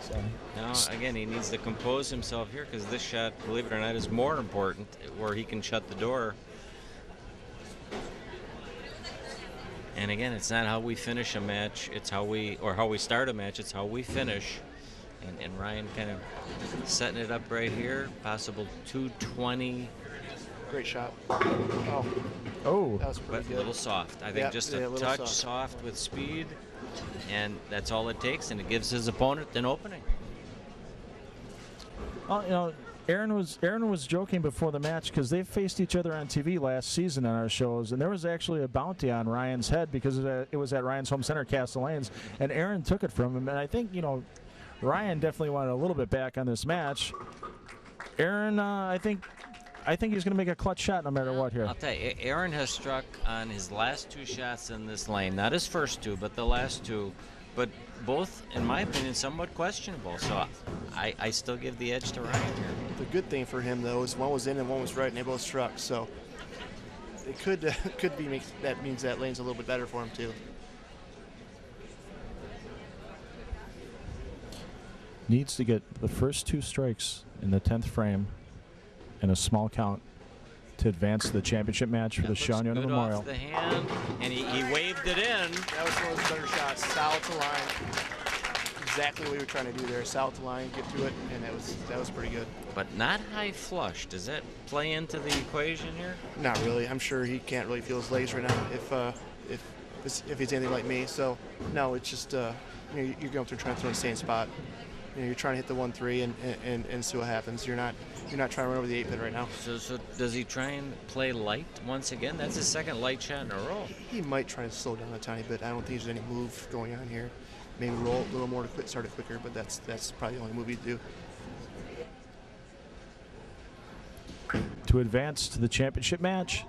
Speaker 1: So.
Speaker 2: Now, again, he needs to compose himself here because this shot, believe it or not, is more important, where he can shut the door. And again, it's not how we finish a match, it's how we start a match, it's how we finish. And Ryan kind of setting it up right here, possible 220.
Speaker 4: Great shot.
Speaker 1: Oh.
Speaker 4: That was pretty good.
Speaker 2: A little soft. I think just a touch soft with speed, and that's all it takes, and it gives his opponent an opening.
Speaker 1: Well, Aaron was joking before the match because they faced each other on TV last season on our shows, and there was actually a bounty on Ryan's head because it was at Ryan's home center, Castle Lanes, and Aaron took it from him. And I think Ryan definitely wanted a little bit back on this match. Aaron, I think he's going to make a clutch shot no matter what here.
Speaker 2: I'll tell you, Aaron has struck on his last 2 shots in this lane, not his first 2, but the last 2. But both, in my opinion, somewhat questionable. So I still give the edge to Ryan here.
Speaker 4: The good thing for him, though, is one was in and one was right, and they both struck. So it could be that means that lane's a little bit better for him too.
Speaker 1: Needs to get the first 2 strikes in the 10th frame in a small count to advance to the championship match for the Sean Yonan Memorial.
Speaker 2: Off the hand, and he waved it in.
Speaker 4: That was one of his better shots. South to line. Exactly what we were trying to do there. South to line, get to it, and that was pretty good.
Speaker 2: But not high flush. Does that play into the equation here?
Speaker 4: Not really. I'm sure he can't really feel his legs right now if he's anything like me. So no, it's just you're going through trying to throw in the same spot. You're trying to hit the 1-3 and see what happens. You're not trying to run over the 8-pit right now.
Speaker 2: So does he try and play light once again? That's his second light shot in a row.
Speaker 4: He might try to slow down a tiny bit. I don't think there's any move going on here. Maybe roll a little more to start it quicker, but that's probably the only move he'd do.
Speaker 1: To advance to the championship match.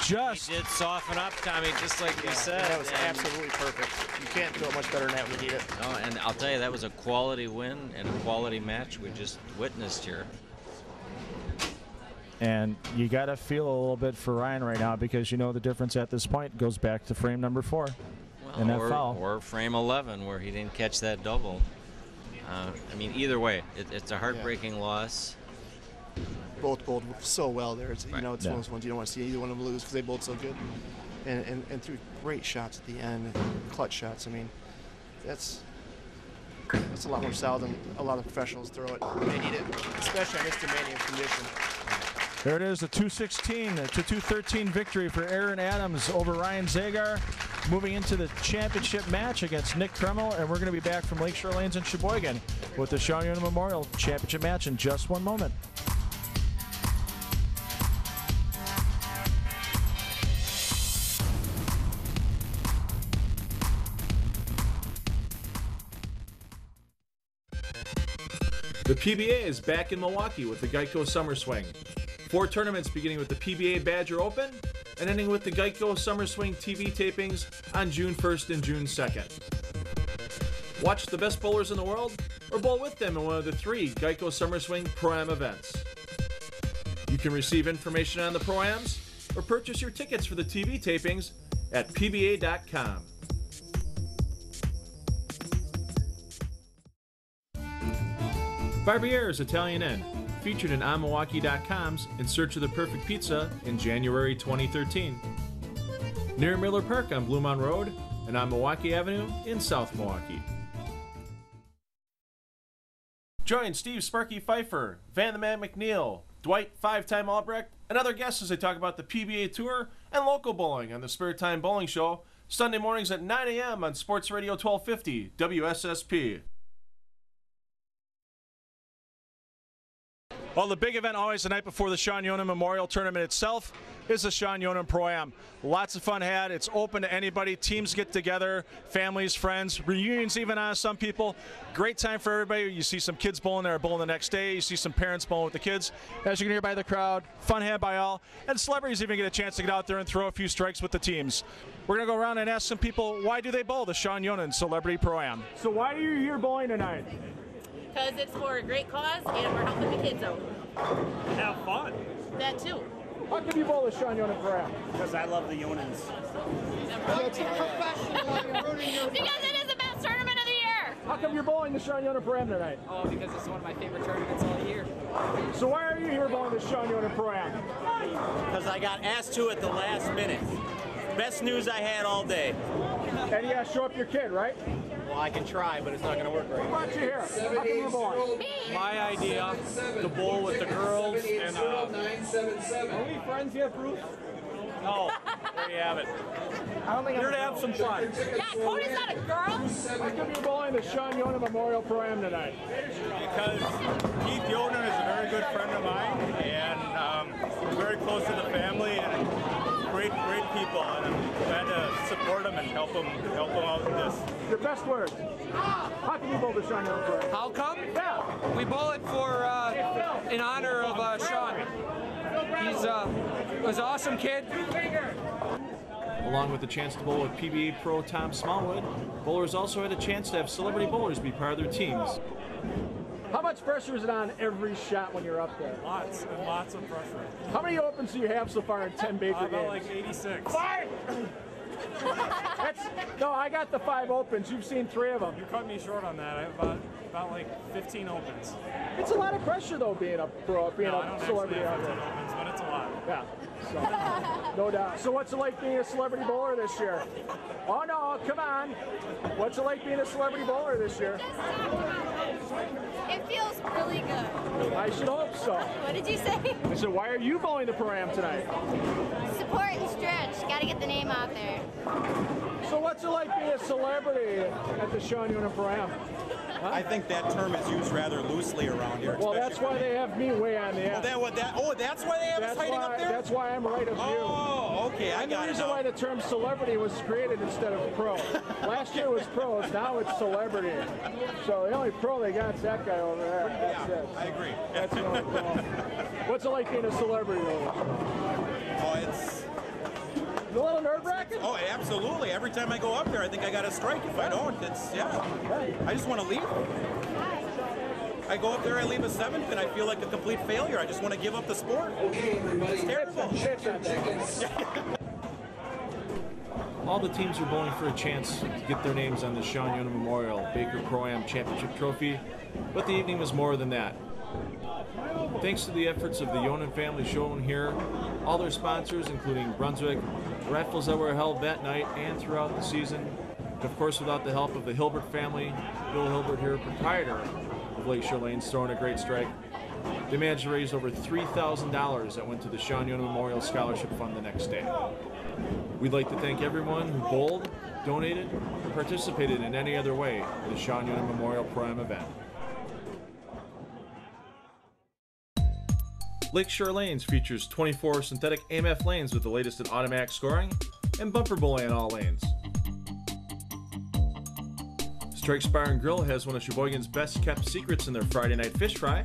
Speaker 2: He did soften up, Tommy, just like you said.
Speaker 4: That was absolutely perfect. You can't do it much better than that when you need it.
Speaker 2: Oh, and I'll tell you, that was a quality win and a quality match we just witnessed here.
Speaker 1: And you got to feel a little bit for Ryan right now, because you know the difference at this point goes back to frame number 4. And that foul.
Speaker 2: Or frame 11, where he didn't catch that double. I mean, either way, it's a heartbreaking loss.
Speaker 4: Both bowled so well there. It's, you know, it's one of those ones you don't want to see either one of them lose because they bowled so good. And threw great shots at the end, clutch shots. I mean, that's a lot more solid than a lot of professionals throw it. They need it, especially on this demanding condition.
Speaker 1: There it is, a 216 to 213 victory for Aaron Adams over Ryan Zagar, moving into the championship match against Nick Kruml, and we're going to be back from Lakeshore Lanes in Sheboygan with the Sean Yonan Memorial Championship match in just one moment. The PBA is back in Milwaukee with the Geico Summer Swing. 4 tournaments beginning with the PBA Badger Open and ending with the Geico Summer Swing TV tapings on June 1st and June 2nd. Watch the best bowlers in the world or bowl with them in one of the 3 Geico Summer Swing Pro-Am events. You can receive information on the Pro-Ams or purchase your tickets for the TV tapings at pba.com. Barbier's Italian Inn, featured in onmilwaukee.com's In Search of the Perfect Pizza in January 2013. Near Miller Park on Blue Mound Road and on Milwaukee Avenue in South Milwaukee. Join Steve Sparky Pfeiffer, Van the Man McNeil, Dwight 5-time Albrecht, and other guests as they talk about the PBA Tour and local bowling on the Spare Time Bowling Show, Sunday mornings at 9 a.m. on Sports Radio 1250 WSSP. Well, the big event always the night before the Sean Yonan Memorial Tournament itself is the Sean Yonan Pro-Am. Lots of fun had. It's open to anybody. Teams get together, families, friends, reunions even on some people. Great time for everybody. You see some kids bowling there, bowling the next day. You see some parents bowling with the kids. As you can hear by the crowd, fun had by all. And celebrities even get a chance to get out there and throw a few strikes with the teams. We're going to go around and ask some people, why do they bowl the Sean Yonan Celebrity Pro-Am? So why are you here bowling tonight?
Speaker 5: Because it's for a great cause and we're helping the kids out.
Speaker 3: Have fun.
Speaker 5: That too.
Speaker 1: How come you bowl the Sean Yonan Pro-Am?
Speaker 3: Because I love the Yonans.
Speaker 5: Because it is the best tournament of the year.
Speaker 1: How come you're bowling the Sean Yonan Pro-Am tonight?
Speaker 6: Oh, because it's one of my favorite tournaments all year.
Speaker 1: So why are you here bowling the Sean Yonan Pro-Am?
Speaker 7: Because I got asked to at the last minute. Best news I had all day.
Speaker 1: And you gotta show up your kid, right?
Speaker 7: Well, I can try, but it's not going to work right.
Speaker 1: Who brought you here? How come you're bowling?
Speaker 7: My idea to bowl with the girls and
Speaker 1: Are we friends yet, Bruce?
Speaker 7: oh, there you have it.
Speaker 1: Here to have some fun.
Speaker 5: Yeah, Cody's not a girl.
Speaker 1: How come you're bowling the Sean Yonan Memorial Pro-Am tonight?
Speaker 8: Because Keith Yonan is a very good friend of mine, and we're very close to the family, and great people, and I'm glad to support them and help them out with this.
Speaker 1: Your best word. How can you bowl the Sean Yonan Pro-Am?
Speaker 6: How come?
Speaker 1: Yeah.
Speaker 6: We bowl it for in honor of Sean. He's was an awesome kid.
Speaker 1: Along with the chance to bowl with PBA Pro Tom Smallwood, bowlers also had a chance to have celebrity bowlers be part of their teams. How much pressure is it on every shot when you're up there?
Speaker 8: Lots and lots of pressure.
Speaker 1: How many opens do you have so far in 10 Baker games?
Speaker 8: About like 86.
Speaker 1: 5! No, I got the 5 opens. You've seen 3 of them.
Speaker 8: You cut me short on that. I have about like 15 opens.
Speaker 1: It's a lot of pressure though, being a pro, being
Speaker 8: No, I
Speaker 1: a
Speaker 8: don't
Speaker 1: celebrity
Speaker 8: actually
Speaker 1: out
Speaker 8: have 15
Speaker 1: there.
Speaker 8: opens, but
Speaker 1: Yeah, so, no doubt. So what's it like being a celebrity bowler this year? Oh no, come on. What's it like being a celebrity bowler this year?
Speaker 5: It feels really good.
Speaker 1: I should hope so.
Speaker 5: What did you say?
Speaker 1: I said, why are you bowling the Pro-Am tonight?
Speaker 5: Support and stretch. Got to get the name out there.
Speaker 1: So what's it like being a celebrity at the Sean Yonan Pro-Am? Huh?
Speaker 9: I think that term is used rather loosely around here.
Speaker 1: Well, that's why they have me way on the end.
Speaker 9: That's why they have us hiding up there?
Speaker 1: That's why I'm right of you.
Speaker 9: Oh, okay, I got it.
Speaker 1: And the reason why the term celebrity was created instead of pro. Last year was pros, now it's celebrity. So the only pro they got is that guy over there. That's it.
Speaker 9: I agree.
Speaker 1: That's the only pro. What's it like being a celebrity?
Speaker 9: Oh, it's
Speaker 1: a little nerve-wracking?
Speaker 9: Oh, absolutely. Every time I go up there, I think I got a strike. If I don't, it's, I just want to leave. I go up there, I leave a 7th, and I feel like a complete failure. I just want to give up the sport. It's terrible.
Speaker 1: All the teams are bowling for a chance to get their names on the Sean Yonan Memorial Baker Pro-Am Championship Trophy, but the evening was more than that. Thanks to the efforts of the Yonan family shown here, all their sponsors, including Brunswick, the raffles that were held that night and throughout the season, and of course without the help of the Hilbert family, Bill Hilbert here, proprietor of Lakeshore Lanes, throwing a great strike, they managed to raise over $3,000 that went to the Sean Yonan Memorial Scholarship Fund the next day. We'd like to thank everyone who bowled, donated, or participated in any other way in the Sean Yonan Memorial Pro-Am event. Lakeshore Lanes features 24 synthetic AMF lanes with the latest in automatic scoring and bumper bowling on all lanes. Strikes Bar and Grill has one of Sheboygan's best kept secrets in their Friday night fish fry,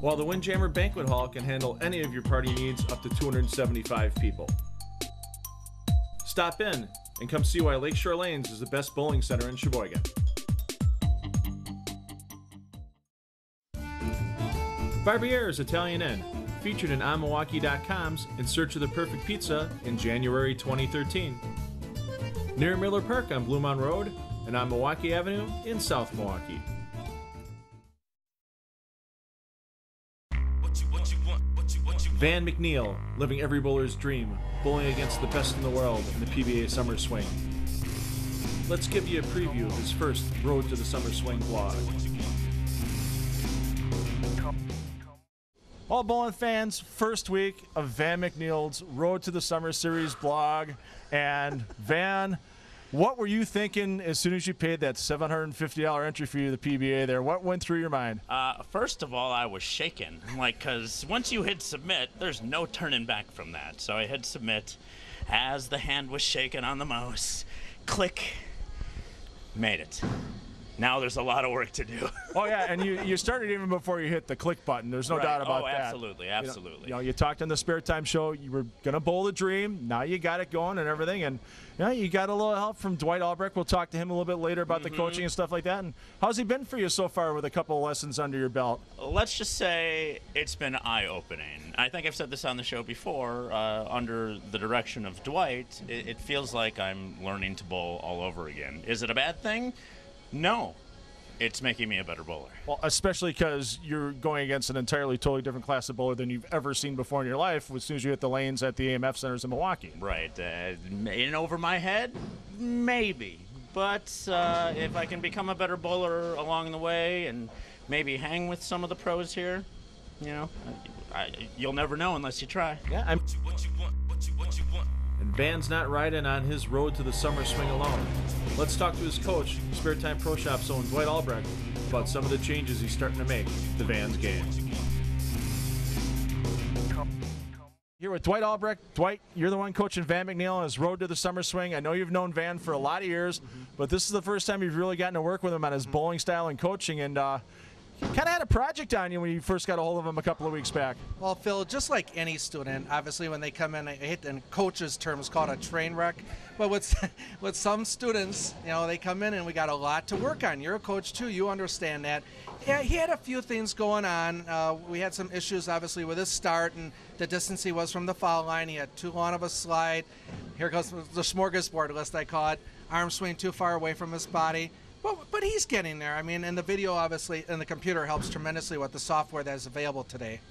Speaker 1: while the Windjammer Banquet Hall can handle any of your party needs up to 275 people. Stop in and come see why Lakeshore Lanes is the best bowling center in Sheboygan. Barbier's Italian Inn, featured in onmilwaukee.com's In Search of the Perfect Pizza in January 2013. Near Miller Park on Bluemont Road and on Milwaukee Avenue in South Milwaukee. Van McNeil, living every bowler's dream, bowling against the best in the world in the PBA Summer Swing. Let's give you a preview of his first Road to the Summer Swing blog. All bowling fans, first week of Van McNeil's Road to the Summer Series blog. And Van, what were you thinking as soon as you paid that $750 entry fee to the PBA there? What went through your mind?
Speaker 10: First of all, I was shaken, because once you hit submit, there's no turning back from that. So I hit submit as the hand was shaken on the mouse. Click. Made it. Now there's a lot of work to do. Oh yeah, and you started even before you hit the click button. There's no doubt about that. Absolutely, absolutely.
Speaker 1: You know, you talked on the Spare Time show. You were gonna bowl the dream. Now you got it going and everything, and you got a little help from Dwight Albrecht. We'll talk to him a little bit later about the coaching and stuff like that. And how's he been for you so far with a couple of lessons under your belt?
Speaker 10: Let's just say it's been eye-opening. I think I've said this on the show before. Under the direction of Dwight, it feels like I'm learning to bowl all over again. Is it a bad thing? No, it's making me a better bowler.
Speaker 1: Well, especially because you're going against an entirely, totally different class of bowler than you've ever seen before in your life as soon as you hit the lanes at the AMF centers in Milwaukee.
Speaker 10: Right. In over my head? Maybe. But if I can become a better bowler along the way and maybe hang with some of the pros here, you'll never know unless you try.
Speaker 1: Yeah, what you want. And Van's not riding on his road to the summer swing alone. Let's talk to his coach, Spare Time Pro Shop's own Dwight Albrecht, about some of the changes he's starting to make to Van's game. Here with Dwight Albrecht. Dwight, you're the one coaching Van McNeil on his road to the summer swing. I know you've known Van for a lot of years, but this is the first time you've really gotten to work with him on his bowling style and coaching, and kind of had a project on you when you first got a hold of him a couple of weeks back.
Speaker 11: Well, Phil, just like any student, obviously when they come in, I hate in coach's terms called a train wreck, but with some students, they come in and we got a lot to work on. You're a coach too, you understand that. Yeah, he had a few things going on. We had some issues obviously with his start and the distance he was from the foul line. He had too long of a slide. Here goes the smorgasbord list, I call it. Arm swing too far away from his body. But he's getting there. I mean, and the video obviously and the computer helps tremendously with the software that is available today.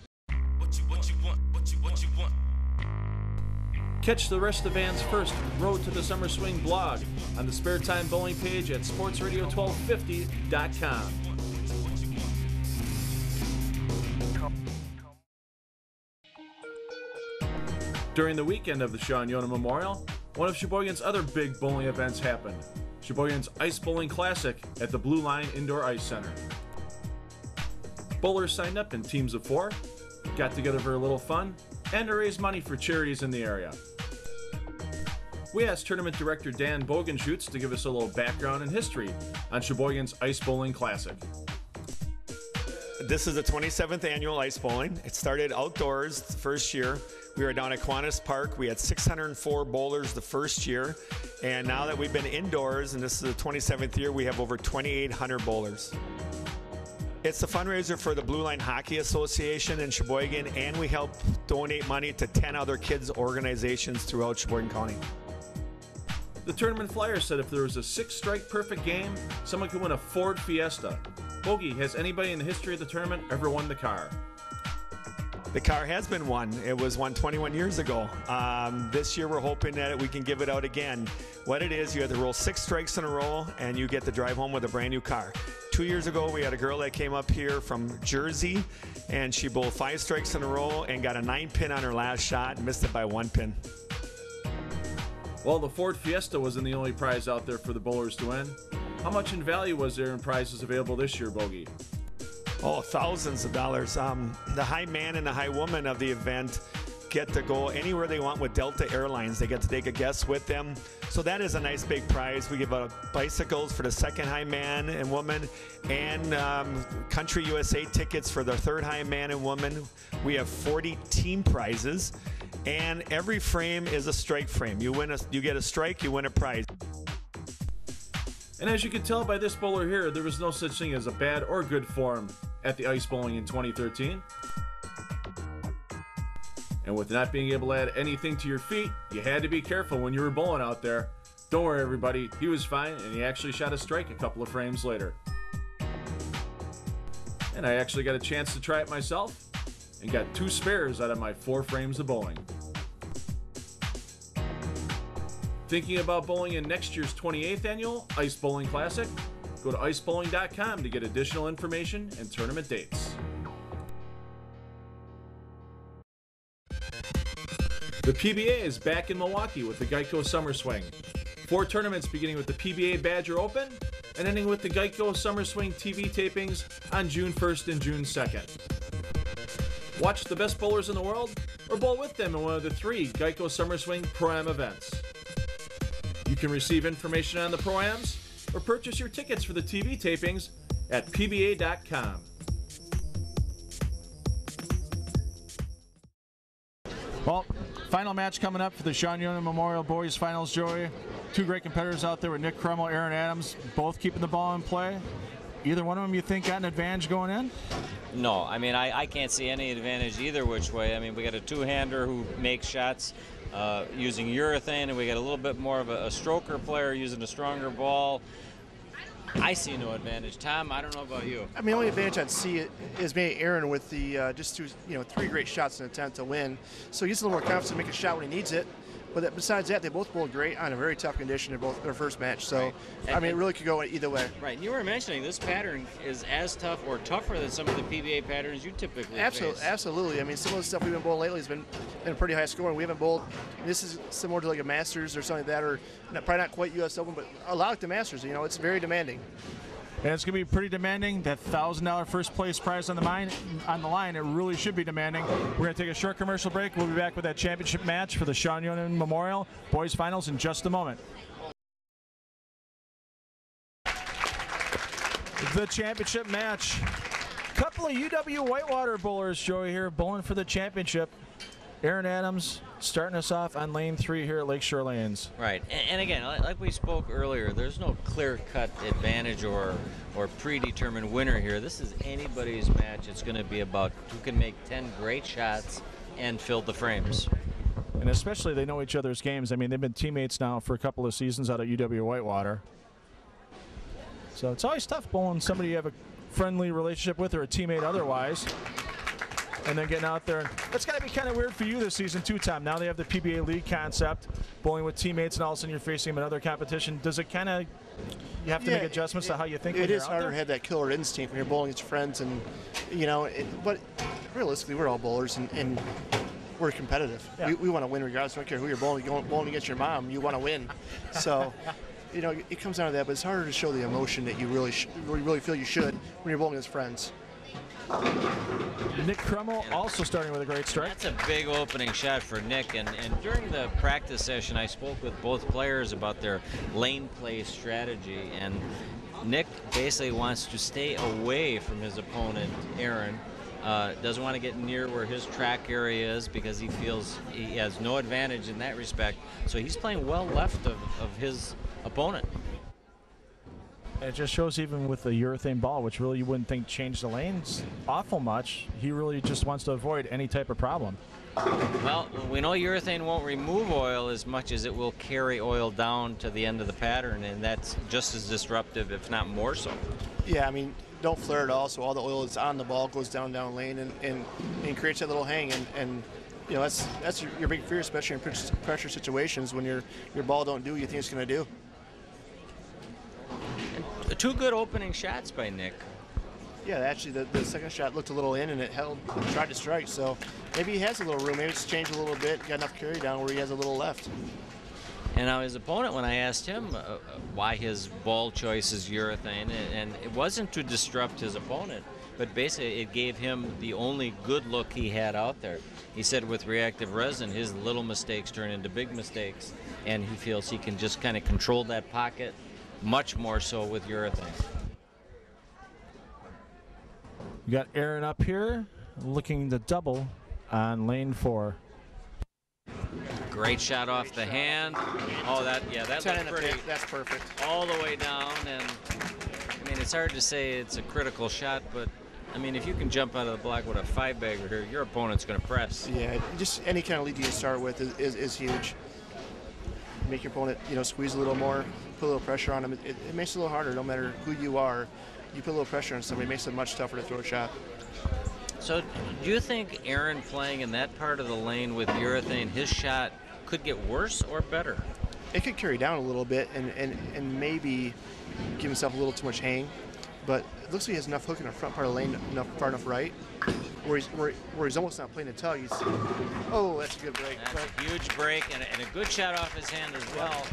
Speaker 1: Catch the rest of the band's first Road to the Summer Swing blog on the Spare Time Bowling page at sportsradio1250.com. During the weekend of the Yonan Memorial, one of Sheboygan's other big bowling events happened. Sheboygan's Ice Bowling Classic at the Blue Line Indoor Ice Center. Bowlers signed up in teams of 4, got together for a little fun, and to raise money for charities in the area. We asked Tournament Director Dan Bogenschutz to give us a little background and history on Sheboygan's Ice Bowling Classic.
Speaker 12: This is the 27th annual ice bowling. It started outdoors the first year. We were down at Kiwanis Park. We had 604 bowlers the first year. And now that we've been indoors, and this is the 27th year, we have over 2,800 bowlers. It's a fundraiser for the Blue Line Hockey Association in Sheboygan, and we help donate money to 10 other kids' organizations throughout Sheboygan County.
Speaker 1: The tournament flyer said if there was a 6-strike perfect game, someone could win a Ford Fiesta. Bogey, has anybody in the history of the tournament ever won the car?
Speaker 12: The car has been won. It was won 21 years ago. This year we're hoping that we can give it out again. What it is, you have to roll 6 strikes in a row and you get to drive home with a brand new car. 2 years ago we had a girl that came up here from Jersey and she bowled 5 strikes in a row and got a 9-pin on her last shot and missed it by 1 pin.
Speaker 1: Well, the Ford Fiesta wasn't the only prize out there for the bowlers to win. How much in value was there in prizes available this year, Bogey?
Speaker 12: Oh, thousands of dollars. The high man and the high woman of the event get to go anywhere they want with Delta Airlines. They get to take a guest with them. So that is a nice big prize. We give out bicycles for the second high man and woman and Country USA tickets for the third high man and woman. We have 40 team prizes and every frame is a strike frame. You get a strike, you win a prize.
Speaker 1: And as you can tell by this bowler here, there was no such thing as a bad or good form at the ice bowling in 2013. And with not being able to add anything to your feet, you had to be careful when you were bowling out there. Don't worry everybody, he was fine and he actually shot a strike a couple of frames later. And I actually got a chance to try it myself and got 2 spares out of my 4 frames of bowling. Thinking about bowling in next year's 28th annual Ice Bowling Classic? Go to icebowling.com to get additional information and tournament dates. The PBA is back in Milwaukee with the Geico Summer Swing. 4 tournaments beginning with the PBA Badger Open and ending with the Geico Summer Swing TV tapings on June 1st and June 2nd. Watch the best bowlers in the world or bowl with them in one of the 3 Geico Summer Swing Pro-Am events. You can receive information on the Pro-Ams or purchase your tickets for the TV tapings at pba.com. Well, final match coming up for the Yonan Memorial Boys Finals, Joey. 2 great competitors out there with Nick Kruml, Aaron Adams, both keeping the ball in play. Either one of them you think got an advantage going in?
Speaker 2: No, I mean, I can't see any advantage either which way. I mean, we got a 2-hander who makes shots using urethane, and we got a little bit more of a stroker player using a stronger ball. I see no advantage. Tom, I don't know about you.
Speaker 4: I mean, the only advantage I'd see is maybe Aaron with the just 3 great shots in an attempt to win. So he gets a little more confidence to make a shot when he needs it. But besides that, they both bowled great on a very tough condition in both their first match. So, right. I mean, it really could go either way.
Speaker 2: Right. And you were mentioning this pattern is as tough or tougher than some of the PBA patterns you typically face.
Speaker 4: Absolutely. I mean, some of the stuff we've been bowling lately has been pretty high scoring. We haven't bowled. This is similar to like a Masters or something like that, or probably not quite U.S. Open, but a lot like the Masters. You know, it's very demanding.
Speaker 1: And it's going to be pretty demanding. That $1,000 first place prize on the line, it really should be demanding. We're going to take a short commercial break. We'll be back with that championship match for the Yonan Memorial Boys Finals in just a moment. The championship match. Couple of UW Whitewater bowlers, Joey, here bowling for the championship. Aaron Adams starting us off on lane 3 here at Lakeshore Lanes.
Speaker 2: Right, and again, like we spoke earlier, there's no clear-cut advantage or predetermined winner here. This is anybody's match. It's going to be about who can make 10 great shots and fill the frames.
Speaker 1: And especially they know each other's games. I mean, they've been teammates now for a couple of seasons out at UW Whitewater. So it's always tough bowling somebody you have a friendly relationship with or a teammate otherwise. and then getting out there. And that's got to be kind of weird for you this season too, Tom. Now they have the PBA League concept, bowling with teammates, and all of a sudden you're facing them in other competition. Does it kind of, you have to make adjustments to how you think?
Speaker 4: It is harder to have that killer instinct when you're bowling against your friends, and but realistically, we're all bowlers, and we're competitive.
Speaker 1: Yeah.
Speaker 4: We want to win regardless. I don't care who you're bowling. You're bowling against your mom, you want to win. So, it comes down to that. But it's harder to show the emotion that you really feel you should when you're bowling against friends.
Speaker 1: Nick Kruml also starting with a great strike.
Speaker 2: That's a big opening shot for Nick. And during the practice session, I spoke with both players about their lane play strategy. And Nick basically wants to stay away from his opponent, Aaron. Doesn't want to get near where his track area is because he feels he has no advantage in that respect. So he's playing well left of his opponent.
Speaker 1: It just shows even with the urethane ball, which really you wouldn't think changed the lanes awful much. He really just wants to avoid any type of problem.
Speaker 2: Well, we know urethane won't remove oil as much as it will carry oil down to the end of the pattern, and that's just as disruptive, if not more so.
Speaker 4: Yeah, I mean, don't flare at all, so all the oil that's on the ball goes down lane and creates that little hang, and that's your big fear, especially in pressure situations when your ball don't do what you think it's going to do.
Speaker 2: Two good opening shots by Nick.
Speaker 4: Yeah, actually the second shot looked a little in and it tried to strike, so maybe he has a little room. Maybe it's changed a little bit, got enough carry down where he has a little left.
Speaker 2: And now his opponent, when I asked him why his ball choice is urethane, and it wasn't to disrupt his opponent, but basically it gave him the only good look he had out there. He said with reactive resin, his little mistakes turn into big mistakes, and he feels he can just kind of control that pocket much more so with urethane.
Speaker 1: You got Aaron up here looking to double on lane 4.
Speaker 2: Great shot off the hand. Oh, that looked pretty.
Speaker 4: That's perfect.
Speaker 2: All the way down, and I mean, it's hard to say it's a critical shot, but I mean, if you can jump out of the block with a 5-bagger here, your opponent's going to press.
Speaker 4: Yeah, just any kind of lead you can start with is huge. Make your opponent, squeeze a little more, put a little pressure on him. It makes it a little harder, no matter who you are. You put a little pressure on somebody, it makes it much tougher to throw a shot.
Speaker 2: So, do you think Aaron playing in that part of the lane with urethane, his shot could get worse or better?
Speaker 4: It could carry down a little bit and maybe give himself a little too much hang, but it looks like he has enough hook in the front part of the lane, far enough right, where he's almost not playing the tug. Oh, that's a good break.
Speaker 2: That's a huge break and a good shot off his hand as well.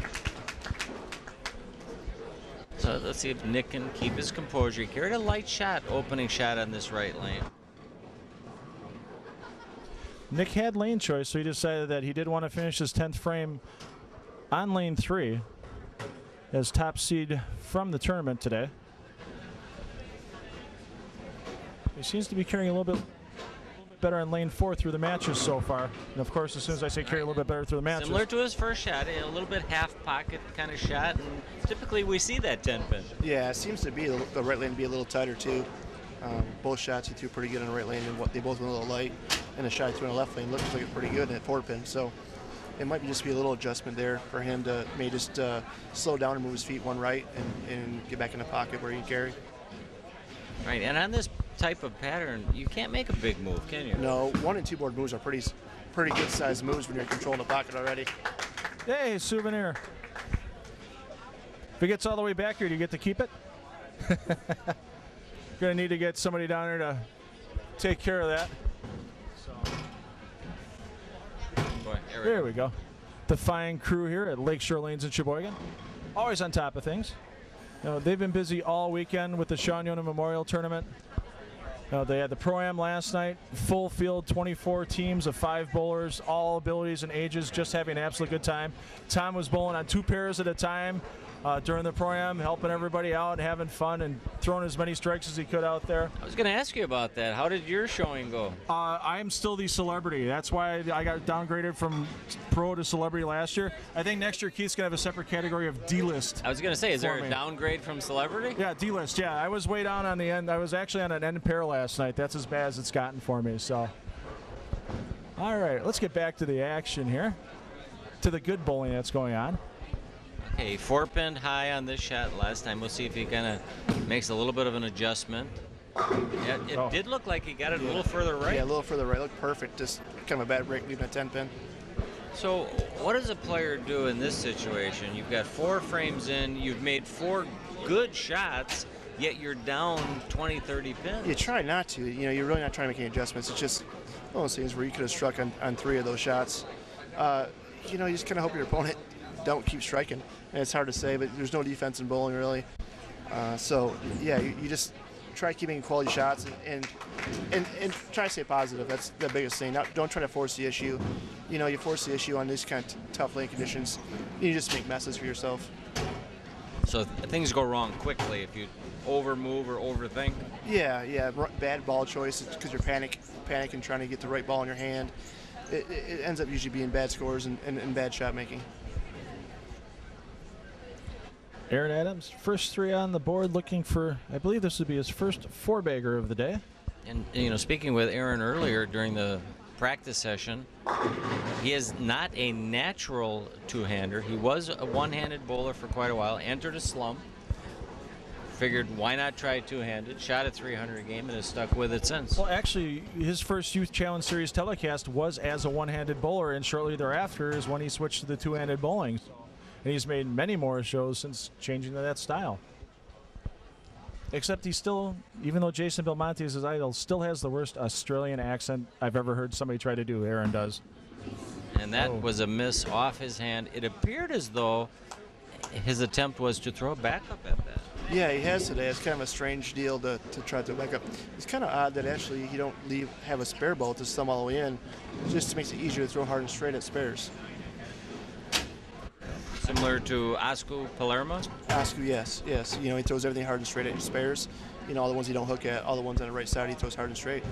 Speaker 2: So let's see if Nick can keep his composure. He carried a light shot, opening shot on this right lane.
Speaker 1: Nick had lane choice, so he decided that he did want to finish his 10th frame on lane 3 as top seed from the tournament today. He seems to be carrying a little bit better on lane 4 through the matches so far. And of course, as soon as I say carry a little bit better through the matches.
Speaker 2: Similar to his first shot, a little bit half pocket kind of shot, and typically we see that 10-pin.
Speaker 4: Yeah, it seems to be the right lane to be a little tighter too. Both shots he threw pretty good on the right lane, and they both went a little light. And the shot he threw on the left lane looks like it's pretty good in that 4-pin. So it might just be a little adjustment there for him to maybe just slow down and move his feet one right and get back in the pocket where he can carry.
Speaker 2: Right, and on this type of pattern, you can't make a big move, can you?
Speaker 4: No, 1- and 2-board moves are pretty good sized moves when you're controlling the pocket already.
Speaker 1: Hey, souvenir. If it gets all the way back here, do you get to keep it? Gonna need to get somebody down here to take care of that.
Speaker 2: Boy,
Speaker 1: there we go. The fine crew here at Lakeshore Lanes in Sheboygan. Always on top of things. They've been busy all weekend with the Yonan Memorial Tournament. They had the Pro-Am last night, full field, 24 teams of 5 bowlers, all abilities and ages, just having an absolute good time. Tom was bowling on 2 pairs at a time during the Pro-Am, helping everybody out and having fun and throwing as many strikes as he could out there.
Speaker 2: I was going to ask you about that. How did your showing go?
Speaker 1: I am still the celebrity. That's why I got downgraded from pro to celebrity last year. I think next year Keith's going to have a separate category of D-list.
Speaker 2: I was going to say, is there a downgrade from celebrity?
Speaker 1: Yeah, D-list, yeah. I was way down on the end. I was actually on an end pair last night. That's as bad as it's gotten for me, so. All right, let's get back to the action here, to the good bowling that's going on.
Speaker 2: Okay, 4-pinned high on this shot last time. We'll see if he kind of makes a little bit of an adjustment. Yeah, it did look like he got it a little further right.
Speaker 4: Yeah, a little further right. Looked perfect. Just kind of a bad break leaving a 10 pin.
Speaker 2: So what does a player do in this situation? You've got 4 frames in. You've made 4 good shots, yet you're down 20, 30 pins.
Speaker 4: You try not to. You know, you're really not trying to make any adjustments. It's just one of those things where you could have struck on 3 of those shots. You know, you just kind of hope your opponent don't keep striking. And it's hard to say, but there's no defense in bowling, really. So, yeah, you just try keeping quality shots and try to stay positive. That's the biggest thing. Don't try to force the issue. You know, you force the issue on these kind of tough lane conditions, you just make messes for yourself.
Speaker 2: So things go wrong quickly if you overmove or overthink.
Speaker 4: Yeah, bad ball choice because you're panicking trying to get the right ball in your hand. It ends up usually being bad scores and bad shot making.
Speaker 1: Aaron Adams, first 3 on the board, looking for, I believe this would be his first 4-bagger of the day.
Speaker 2: And, you know, speaking with Aaron earlier during the practice session, he is not a natural two-hander. He was a one-handed bowler for quite a while, entered a slump, figured why not try two-handed, shot at 300 a game, and has stuck with it since.
Speaker 1: Well, actually, his first Youth Challenge Series telecast was as a one-handed bowler, and shortly thereafter is when he switched to the two-handed bowling. And he's made many more shows since changing to that style. Except he still, even though Jason Belmonte is his idol, still has the worst Australian accent I've ever heard somebody try to do. Aaron does.
Speaker 2: And that was a miss off his hand. It appeared as though his attempt was to throw back up at that.
Speaker 4: Yeah, he has today. It's kind of a strange deal to try to back up. It's kind of odd that actually you don't have a spare ball to thumb all the way in. It just makes it easier to throw hard and straight at spares.
Speaker 2: Similar to Asku Palermo?
Speaker 4: Asku, yes. You know, he throws everything hard and straight at spares. You know, all the ones he don't hook at, all the ones on the right side, he throws hard and straight.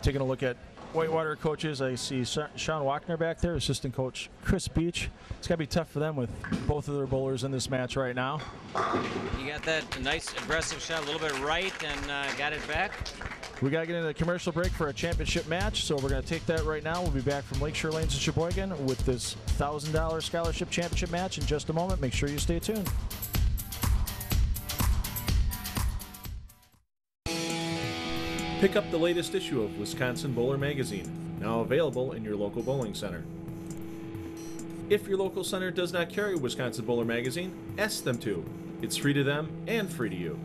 Speaker 1: Taking a look at Whitewater coaches, I see Sean Wachner back there, assistant coach Chris Beach. It's got to be tough for them with both of their bowlers in this match right now.
Speaker 2: You got that nice aggressive shot, a little bit right, and got it back.
Speaker 1: We got to get into the commercial break for a championship match, so we're going to take that right now. We'll be back from Lakeshore Lanes in Sheboygan with this $1,000 scholarship championship match in just a moment. Make sure you stay tuned. Pick up the latest issue of Wisconsin Bowler Magazine, now available in your local bowling center. If your local center does not carry Wisconsin Bowler Magazine, ask them to. It's free to them and free to you.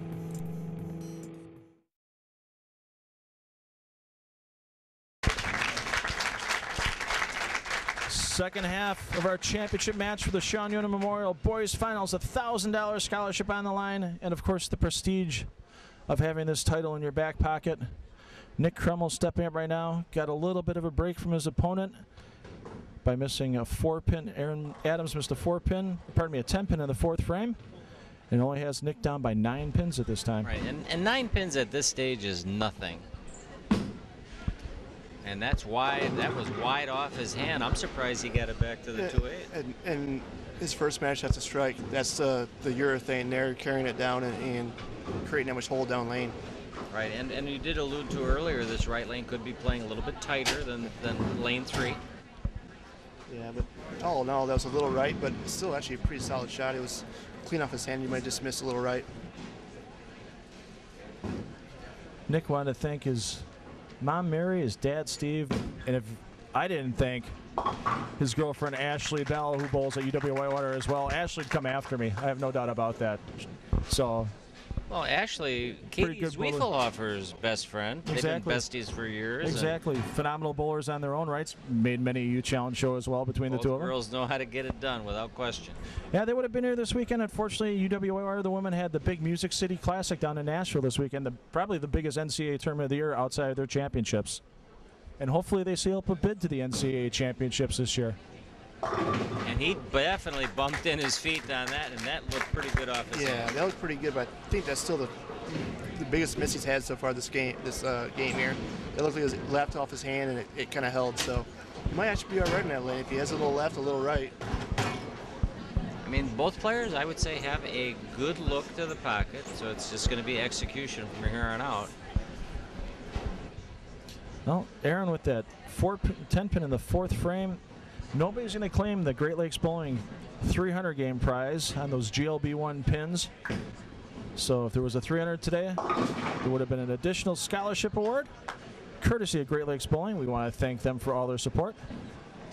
Speaker 1: Second half of our championship match for the Sean Yonan Memorial Boys Finals, a $1,000 scholarship on the line, and of course the prestige of having this title in your back pocket. Nick Kruml stepping up right now, got a little bit of a break from his opponent by missing a 4-pin. Aaron Adams missed a 10-pin in the 4th frame, and only has Nick down by 9 pins at this time.
Speaker 2: Right, and 9 pins at this stage is nothing. And that's why that was wide off his hand. I'm surprised he got it back to the 2-8.
Speaker 4: And his first match, that's a strike. That's the urethane there, carrying it down and creating that much hole down lane.
Speaker 2: Right, and you did allude to earlier, this right lane could be playing a little bit tighter than lane 3.
Speaker 4: Yeah, but all in all, that was a little right, but still actually a pretty solid shot. It was clean off his hand. You might just miss a little right.
Speaker 1: Nick wanted to thank his Mom Mary, his dad Steve, and if I didn't thank his girlfriend Ashley Bell, who bowls at UW Whitewater as well, Ashley'd come after me. I have no doubt about that. So,
Speaker 2: well, Ashley, Katie Zwiefelhofer's best friend.
Speaker 1: Exactly.
Speaker 2: They've been besties for years.
Speaker 1: Exactly. Phenomenal bowlers on their own rights. Made many youth challenge shows as well between the two of them.
Speaker 2: Girls know how to get it done without question.
Speaker 1: Yeah, they would have been here this weekend. Unfortunately, UW Whitewater, the women, had the big Music City Classic down in Nashville this weekend. Probably the biggest NCAA tournament of the year outside of their championships. And hopefully they seal up a bid to the NCAA championships this year.
Speaker 4: And
Speaker 2: he definitely bumped in his feet on that, and that looked pretty good off his hand.
Speaker 4: Yeah, that was pretty good, but I think that's still the biggest miss he's had so far this game here. It looked like it was left off his hand, and it kind of held. So he might actually be all right in that lane if he has a little left, a little right.
Speaker 2: I mean, both players, I would say, have a good look to the pocket, so it's just going to be execution from here on out.
Speaker 1: Well, Aaron with that 10-pin in the 4th frame. Nobody's going to claim the Great Lakes Bowling 300 game prize on those GLB1 pins. So if there was a 300 today, there would have been an additional scholarship award, courtesy of Great Lakes Bowling. We want to thank them for all their support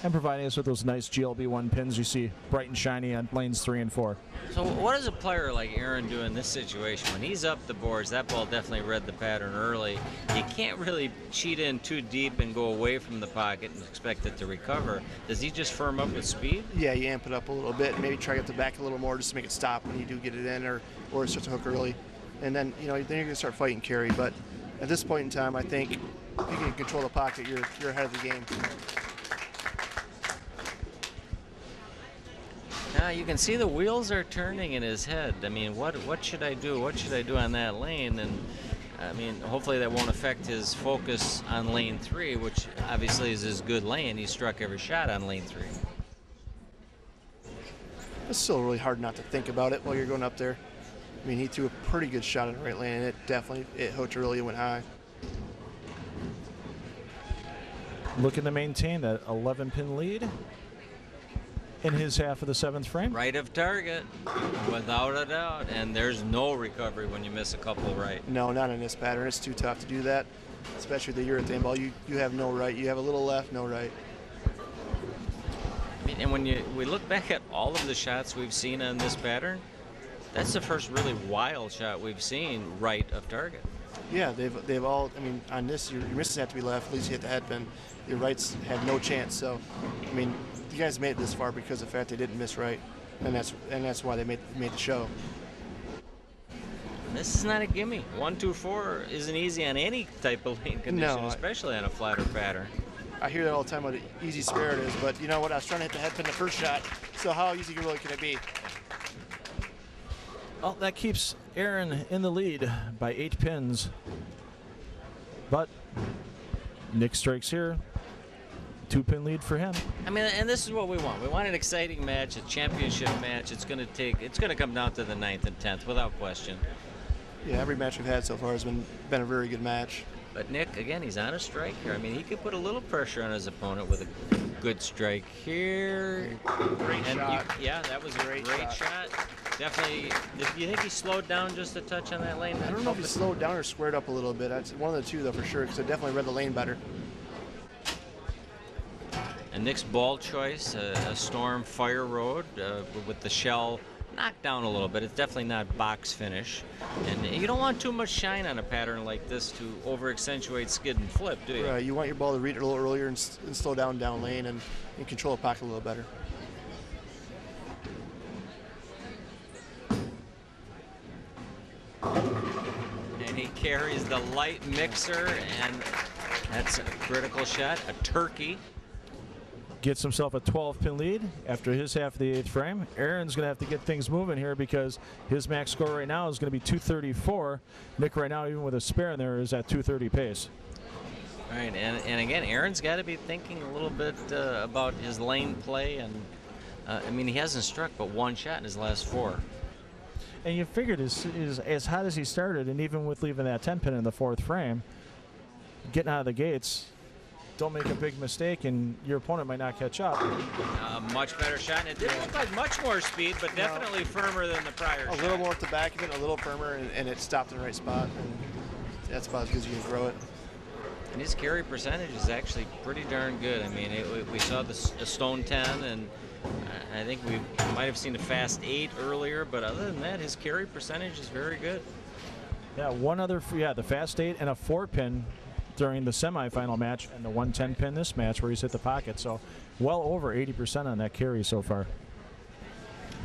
Speaker 1: and providing us with those nice GLB1 pins you see bright and shiny on lanes 3 and 4.
Speaker 2: So what does a player like Aaron do in this situation? When he's up the boards, that ball definitely read the pattern early. You can't really cheat in too deep and go away from the pocket and expect it to recover. Does he just firm up with speed?
Speaker 4: Yeah, you amp it up a little bit and maybe try to get the back a little more just to make it stop when you do get it in, or it starts to hook early. And then, then you're going to start fighting carry. But at this point in time, I think if you can control the pocket, you're ahead of the game.
Speaker 2: Now you can see the wheels are turning in his head. I mean, what should I do? What should I do on that lane? And I mean, hopefully that won't affect his focus on lane 3, which obviously is his good lane. He struck every shot on lane 3.
Speaker 4: It's still really hard not to think about it while you're going up there. I mean, he threw a pretty good shot in the right lane, and it hooked early and went high.
Speaker 1: Looking to maintain that 11-pin lead in his half of the 7th frame.
Speaker 2: Right of target, without a doubt. And there's no recovery when you miss a couple right.
Speaker 4: No, not in this pattern. It's too tough to do that, especially the urethane ball. You have no right. You have a little left, no right.
Speaker 2: I mean, and when we look back at all of the shots we've seen on this pattern, that's the first really wild shot we've seen right of target.
Speaker 4: Yeah, they've all. I mean, on this, your misses have to be left. At least you hit the head pin. Your rights have no chance. So, I mean, you guys made it this far because of the fact they didn't miss right, and that's why they made the show.
Speaker 2: This is not a gimme. 1, 2, 4 isn't easy on any type of lane condition, especially on a flatter pattern.
Speaker 4: I hear that all the time what an easy spare it is, but you know what? I was trying to hit the head pin the first shot, so how easy really can it be?
Speaker 1: Well, that keeps Aaron in the lead by 8 pins. But Nick strikes here. 2-pin lead for him.
Speaker 2: I mean, and this is what we want. We want an exciting match, a championship match. It's going to come down to the 9th and 10th without question.
Speaker 4: Yeah, every match we've had so far has been a very good match.
Speaker 2: But Nick, again, he's on a strike here. I mean, he could put a little pressure on his opponent with a good strike here.
Speaker 4: Great shot.
Speaker 2: Yeah, that was a great shot. Definitely. Do you think he slowed down just a touch on that lane?
Speaker 4: I don't know if he slowed down or squared up a little bit. That's one of the two, though, for sure, because I definitely read the lane better.
Speaker 2: And Nick's ball choice, a Storm Fire Road with the shell knocked down a little bit. It's definitely not box finish. And you don't want too much shine on a pattern like this to over-accentuate skid and flip, do you?
Speaker 4: Right. You want your ball to read it a little earlier and slow down lane and control the pocket a little better.
Speaker 2: And he carries the light mixer, and that's a critical shot, a turkey.
Speaker 1: Gets himself a 12-pin lead after his half of the 8th frame. Aaron's going to have to get things moving here because his max score right now is going to be 234. Nick right now, even with a spare in there, is at 230 pace.
Speaker 2: All right, and again, Aaron's got to be thinking a little bit about his lane play. And I mean, he hasn't struck but 1 shot in his last 4.
Speaker 1: And you figured as hot as he started, and even with leaving that 10-pin in the 4th frame, getting out of the gates, don't make a big mistake and your opponent might not catch up.
Speaker 2: A much better shot, and it didn't look like much more speed, but definitely firmer than the prior shot.
Speaker 4: A little more at the back of it, a little firmer, and it stopped in the right spot. And that's about as good as you can throw it.
Speaker 2: And his carry percentage is actually pretty darn good. I mean, we saw the Stone 10, and I think we might have seen a fast 8 earlier, but other than that, his carry percentage is very good.
Speaker 1: Yeah, the fast 8 and a 4-pin during the semifinal match, and the 110-pin this match where he's hit the pocket. So well over 80% on that carry so far.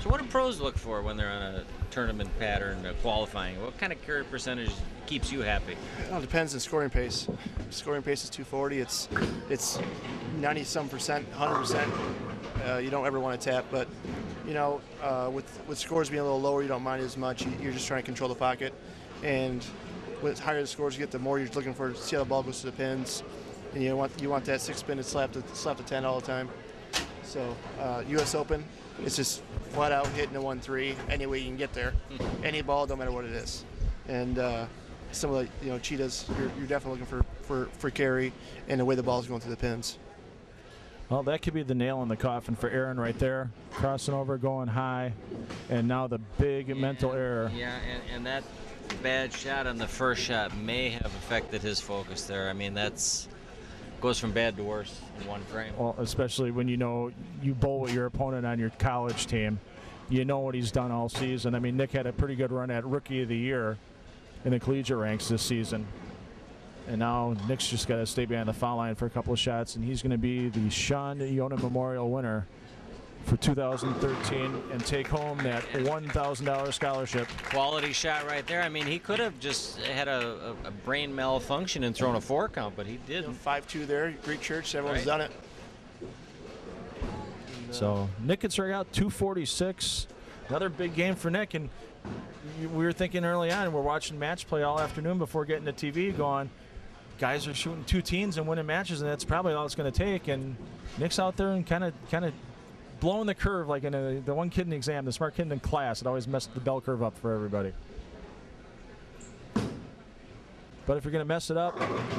Speaker 2: So what do pros look for when they're on a tournament pattern qualifying? What kind of carry percentage keeps you happy?
Speaker 4: Well, it depends on scoring pace. Scoring pace is 240. It's 90-some%, 100%. You don't ever want to tap, but with scores being a little lower, you don't mind as much. You're just trying to control the pocket, and with higher the scores you get, the more you're looking for see how the ball goes to the pins, and you want that 6-pin to slap the 10 all the time. So U.S. Open, it's just flat out hitting a 1-3 any way you can get there, any ball, no matter what it is. And some of the cheetahs, you're definitely looking for carry and the way the ball's going through the pins.
Speaker 1: Well, that could be the nail in the coffin for Aaron right there. Crossing over, going high, and now the big mental error.
Speaker 2: Yeah, and that bad shot on the first shot may have affected his focus there. I mean, that's goes from bad to worse in one frame.
Speaker 1: Well, especially when you know you bowl with your opponent on your college team. You know what he's done all season. I mean, Nick had a pretty good run at Rookie of the Year in the collegiate ranks this season. And now Nick's just got to stay behind the foul line for a couple of shots, and he's going to be the Sean Yonan Memorial winner for 2013 and take home that $1,000 scholarship.
Speaker 2: Quality shot right there. I mean, he could have just had a brain malfunction and thrown a 4 count, but he didn't.
Speaker 4: 5-2 there, Greek Church, everyone's done it.
Speaker 1: So Nick can strike out 246. Another big game for Nick. And we were thinking early on, we're watching match play all afternoon before getting to TV, going, guys are shooting 2 teens and winning matches, and that's probably all it's going to take. And Nick's out there and kind of blowing the curve, like in the one kid in the exam, the smart kid in class. It always messed the bell curve up for everybody. But if you're going to mess it up,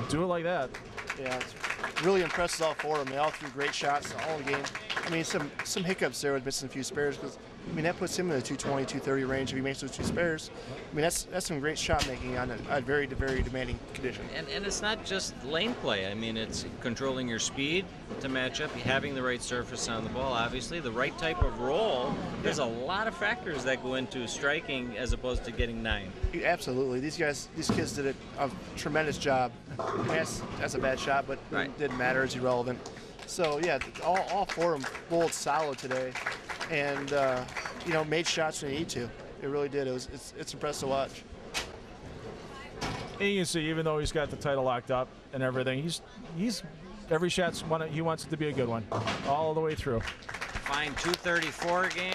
Speaker 1: do it like that.
Speaker 4: Yeah, it's really impresses all 4 of them. They all threw great shots all the game. I mean, some hiccups there with missing a few spares, because I mean that puts him in the 220, 230 range if he makes those 2 spares. I mean that's some great shot making on a very demanding condition.
Speaker 2: And it's not just lane play. I mean, it's controlling your speed to match up, having the right surface on the ball, obviously, the right type of roll. There's a lot of factors that go into striking as opposed to getting 9.
Speaker 4: Absolutely, these kids did a tremendous job. That's a bad shot, but it didn't matter. It's irrelevant. So yeah, all 4 of them bowled solid today, and you know, made shots when they need to. It really did. It's impressive to watch.
Speaker 1: And you can see, even though he's got the title locked up and everything, he's every shot's he wants it to be a good one, all the way through.
Speaker 2: Fine 234 game.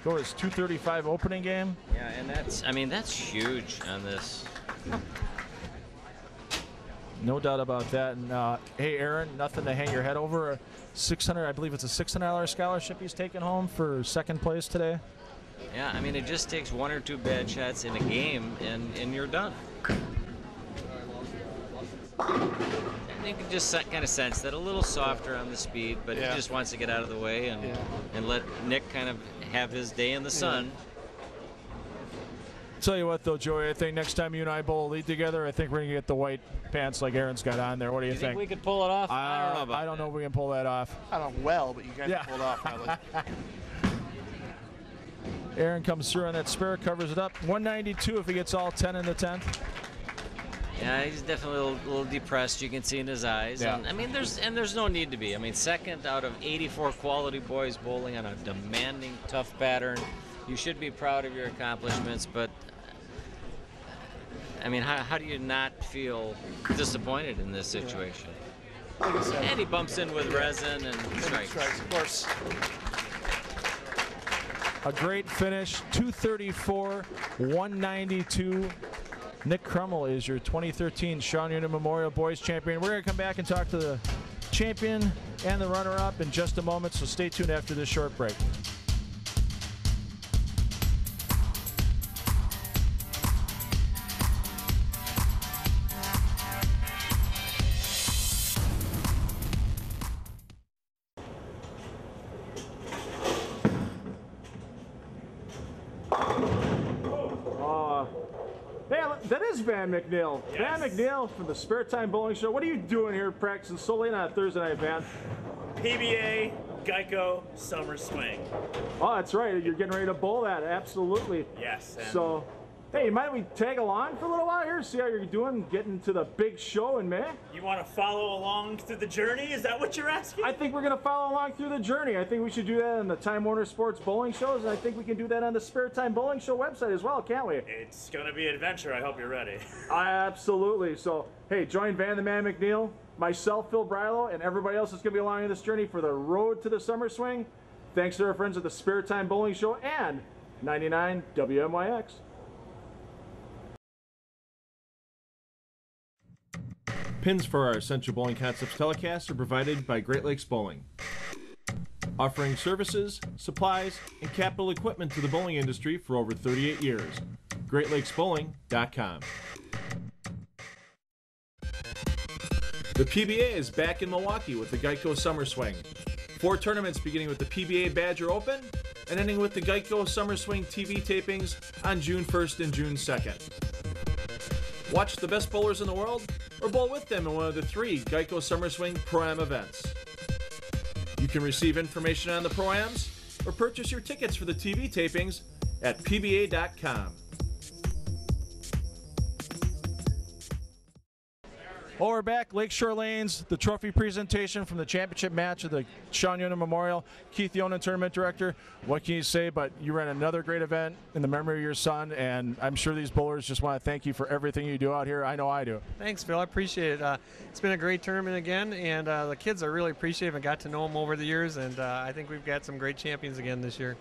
Speaker 1: Go his 235 opening game.
Speaker 2: Yeah, and that's huge on this.
Speaker 1: No doubt about that. And hey, Aaron, nothing to hang your head over. I believe it's a $600 scholarship he's taking home for 2nd place today.
Speaker 2: Yeah, I mean, it just takes 1 or 2 bad shots in a game, and you're done. And you can just kind of sense that a little softer on the speed, but he just wants to get out of the way and let Nick kind of have his day in the sun.
Speaker 1: Tell you what, though, Joey, I think next time you and I bowl lead together, I think we're going to get the white pants like Aaron's got on there. What do you think?
Speaker 2: We could pull it off?
Speaker 1: I don't know if we can pull that off.
Speaker 4: I don't know well, but you guys can pull it off probably.
Speaker 1: Aaron comes through on that spare, covers it up. 192 if he gets all 10 in the 10th.
Speaker 2: Yeah, he's definitely a little depressed. You can see in his eyes.
Speaker 1: Yeah.
Speaker 2: And I mean, there's no need to be. I mean, 2nd out of 84 quality boys bowling on a demanding, tough pattern. You should be proud of your accomplishments, but I mean, how do you not feel disappointed in this situation?
Speaker 4: Like I said,
Speaker 2: and he bumps in with resin and strikes.
Speaker 4: Of course.
Speaker 1: A great finish, 234, 192. Nick Kruml is your 2013 Sean Yonan Memorial Boys Champion. We're going to come back and talk to the champion and the runner-up in just a moment, so stay tuned after this short break. That is Van McNeil. Yes. Van McNeil from the Spare Time Bowling Show. What are you doing here practicing so late on a Thursday night, Van?
Speaker 3: PBA, Geico, Summer Swing.
Speaker 1: Oh, that's right. You're getting ready to bowl that. Absolutely.
Speaker 3: Yes.
Speaker 1: So, hey, might we tag along for a little while here, see how you're doing, getting to the big show in May?
Speaker 3: You want to follow along through the journey? Is that what you're asking?
Speaker 1: I think we're going to follow along through the journey. I think we should do that on the Time Warner Sports Bowling Shows, and I think we can do that on the Spare Time Bowling Show website as well, can't we?
Speaker 3: It's going to be an adventure. I hope you're ready.
Speaker 1: Absolutely. So, hey, join Van the Man McNeil, myself, Phil Brylow, and everybody else that's going to be along in this journey for the road to the summer swing. Thanks to our friends at the Spare Time Bowling Show and 99 WMYX.
Speaker 13: Pins for our Essential Bowling Concepts telecasts are provided by Great Lakes Bowling, offering services, supplies, and capital equipment to the bowling industry for over 38 years. GreatLakesBowling.com.
Speaker 1: The PBA is back in Milwaukee with the Geico Summer Swing. 4 tournaments beginning with the PBA Badger Open and ending with the Geico Summer Swing TV tapings on June 1st and June 2nd. Watch the best bowlers in the world or bowl with them in one of the 3 Geico Summer Swing Pro-Am events. You can receive information on the Pro-Ams or purchase your tickets for the TV tapings at pba.com. Well, we're back, Lakeshore Lanes, the trophy presentation from the championship match of the Sean Yonan Memorial. Keith Yonan, tournament director. What can you say? But you ran another great event in the memory of your son, and I'm sure these bowlers just want to thank you for everything you do out here. I know I do.
Speaker 14: Thanks, Phil. I appreciate it. It's been a great tournament again, and the kids are really appreciative and got to know them over the years, and I think we've got some great champions again this year.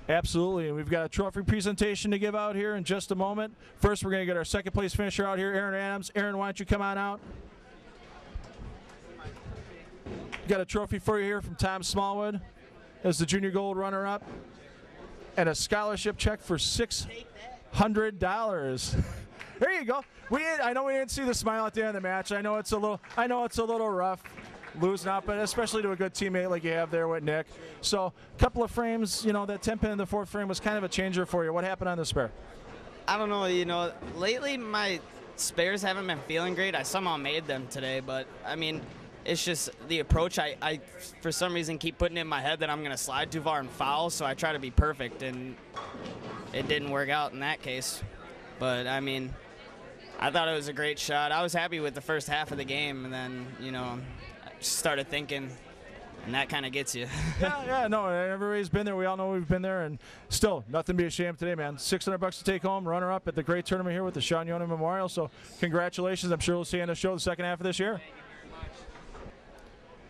Speaker 1: Absolutely, and we've got a trophy presentation to give out here in just a moment. First, we're going to get our second place finisher out here, Aaron Adams. Aaron, why don't you come on out? Got a trophy for you here from Tom Smallwood as the junior gold runner-up, and a scholarship check for $600. There you go. I know we didn't see the smile at the end of the match. I know it's a little rough losing out, but especially to a good teammate like you have there with Nick. So a couple of frames, that 10 pin in the 4th frame was kind of a changer for you. What happened on the spare?
Speaker 15: I don't know, lately my spares haven't been feeling great. I somehow made them today, but I mean, it's just the approach. I for some reason keep putting in my head that I'm going to slide too far and foul, so I try to be perfect, and it didn't work out in that case. But I mean, I thought it was a great shot. I was happy with the first half of the game, and then, I just started thinking, and that kind of gets you.
Speaker 1: yeah, no, everybody's been there. We all know we've been there, and still, nothing to be ashamed today, man. $600 to take home, runner-up at the great tournament here with the Sean Yonan Memorial, so congratulations. I'm sure we'll see you on the show the second half of this year.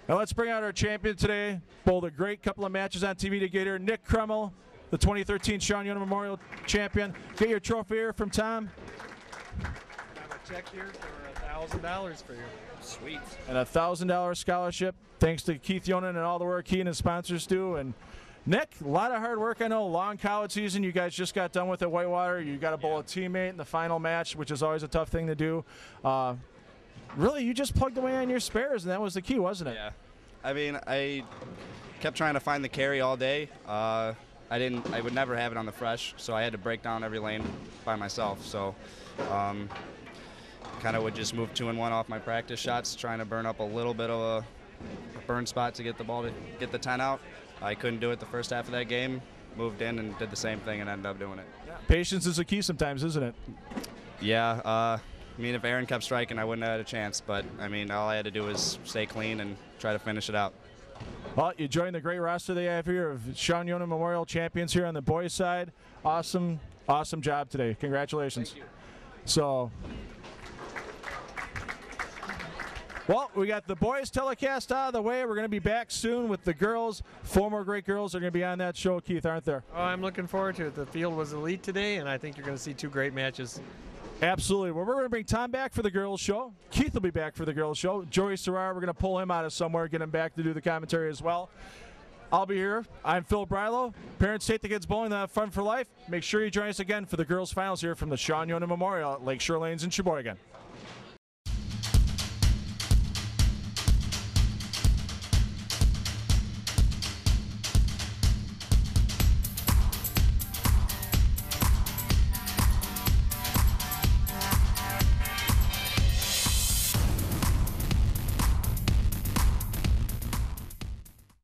Speaker 1: Now let's bring out our champion today. Bowled a great couple of matches on TV to get here. Nick Kruml, the 2013 Sean Yonan Memorial champion. Get your trophy here from Tom.
Speaker 14: I have a check here for $1,000 for you.
Speaker 15: Sweet.
Speaker 1: And a $1,000 scholarship, thanks to Keith Yonan and all the work he and his sponsors do. And Nick, a lot of hard work. I know, long college season. You guys just got done with at Whitewater. You got to bowl a teammate in the final match, which is always a tough thing to do. Really, you just plugged away on your spares, and that was the key, wasn't it?
Speaker 16: Yeah. I mean, I kept trying to find the carry all day. I would never have it on the fresh, so I had to break down every lane by myself. So kind of would just move 2 and 1 off my practice shots, trying to burn up a little bit of a burn spot to get the ball to get the 10 out. I couldn't do it the first half of that game. Moved in and did the same thing and ended up doing it.
Speaker 1: Yeah. Patience is a key sometimes, isn't it?
Speaker 16: Yeah. I mean, if Aaron kept striking, I wouldn't have had a chance. But, I mean, all I had to do was stay clean and try to finish it out.
Speaker 1: Well, you joined the great roster they have here of Sean Yonan Memorial champions here on the boys' side. Awesome, awesome job today. Congratulations.
Speaker 16: Thank you.
Speaker 1: So, well, we got the boys telecast out of the way. We're going to be back soon with the girls. 4 more great girls are going to be on that show, Keith, aren't there?
Speaker 14: Oh, I'm looking forward to it. The field was elite today, and I think you're going to see 2 great matches.
Speaker 1: Absolutely. Well, we're going to bring Tom back for the girls' show. Keith will be back for the girls' show. Joey Cerar, we're going to pull him out of somewhere, get him back to do the commentary as well. I'll be here. I'm Phil Brylow. Parents take the kids bowling, they have fun for life. Make sure you join us again for the girls' finals here from the Sean Yonan Memorial at Lakeshore Lanes in Sheboygan.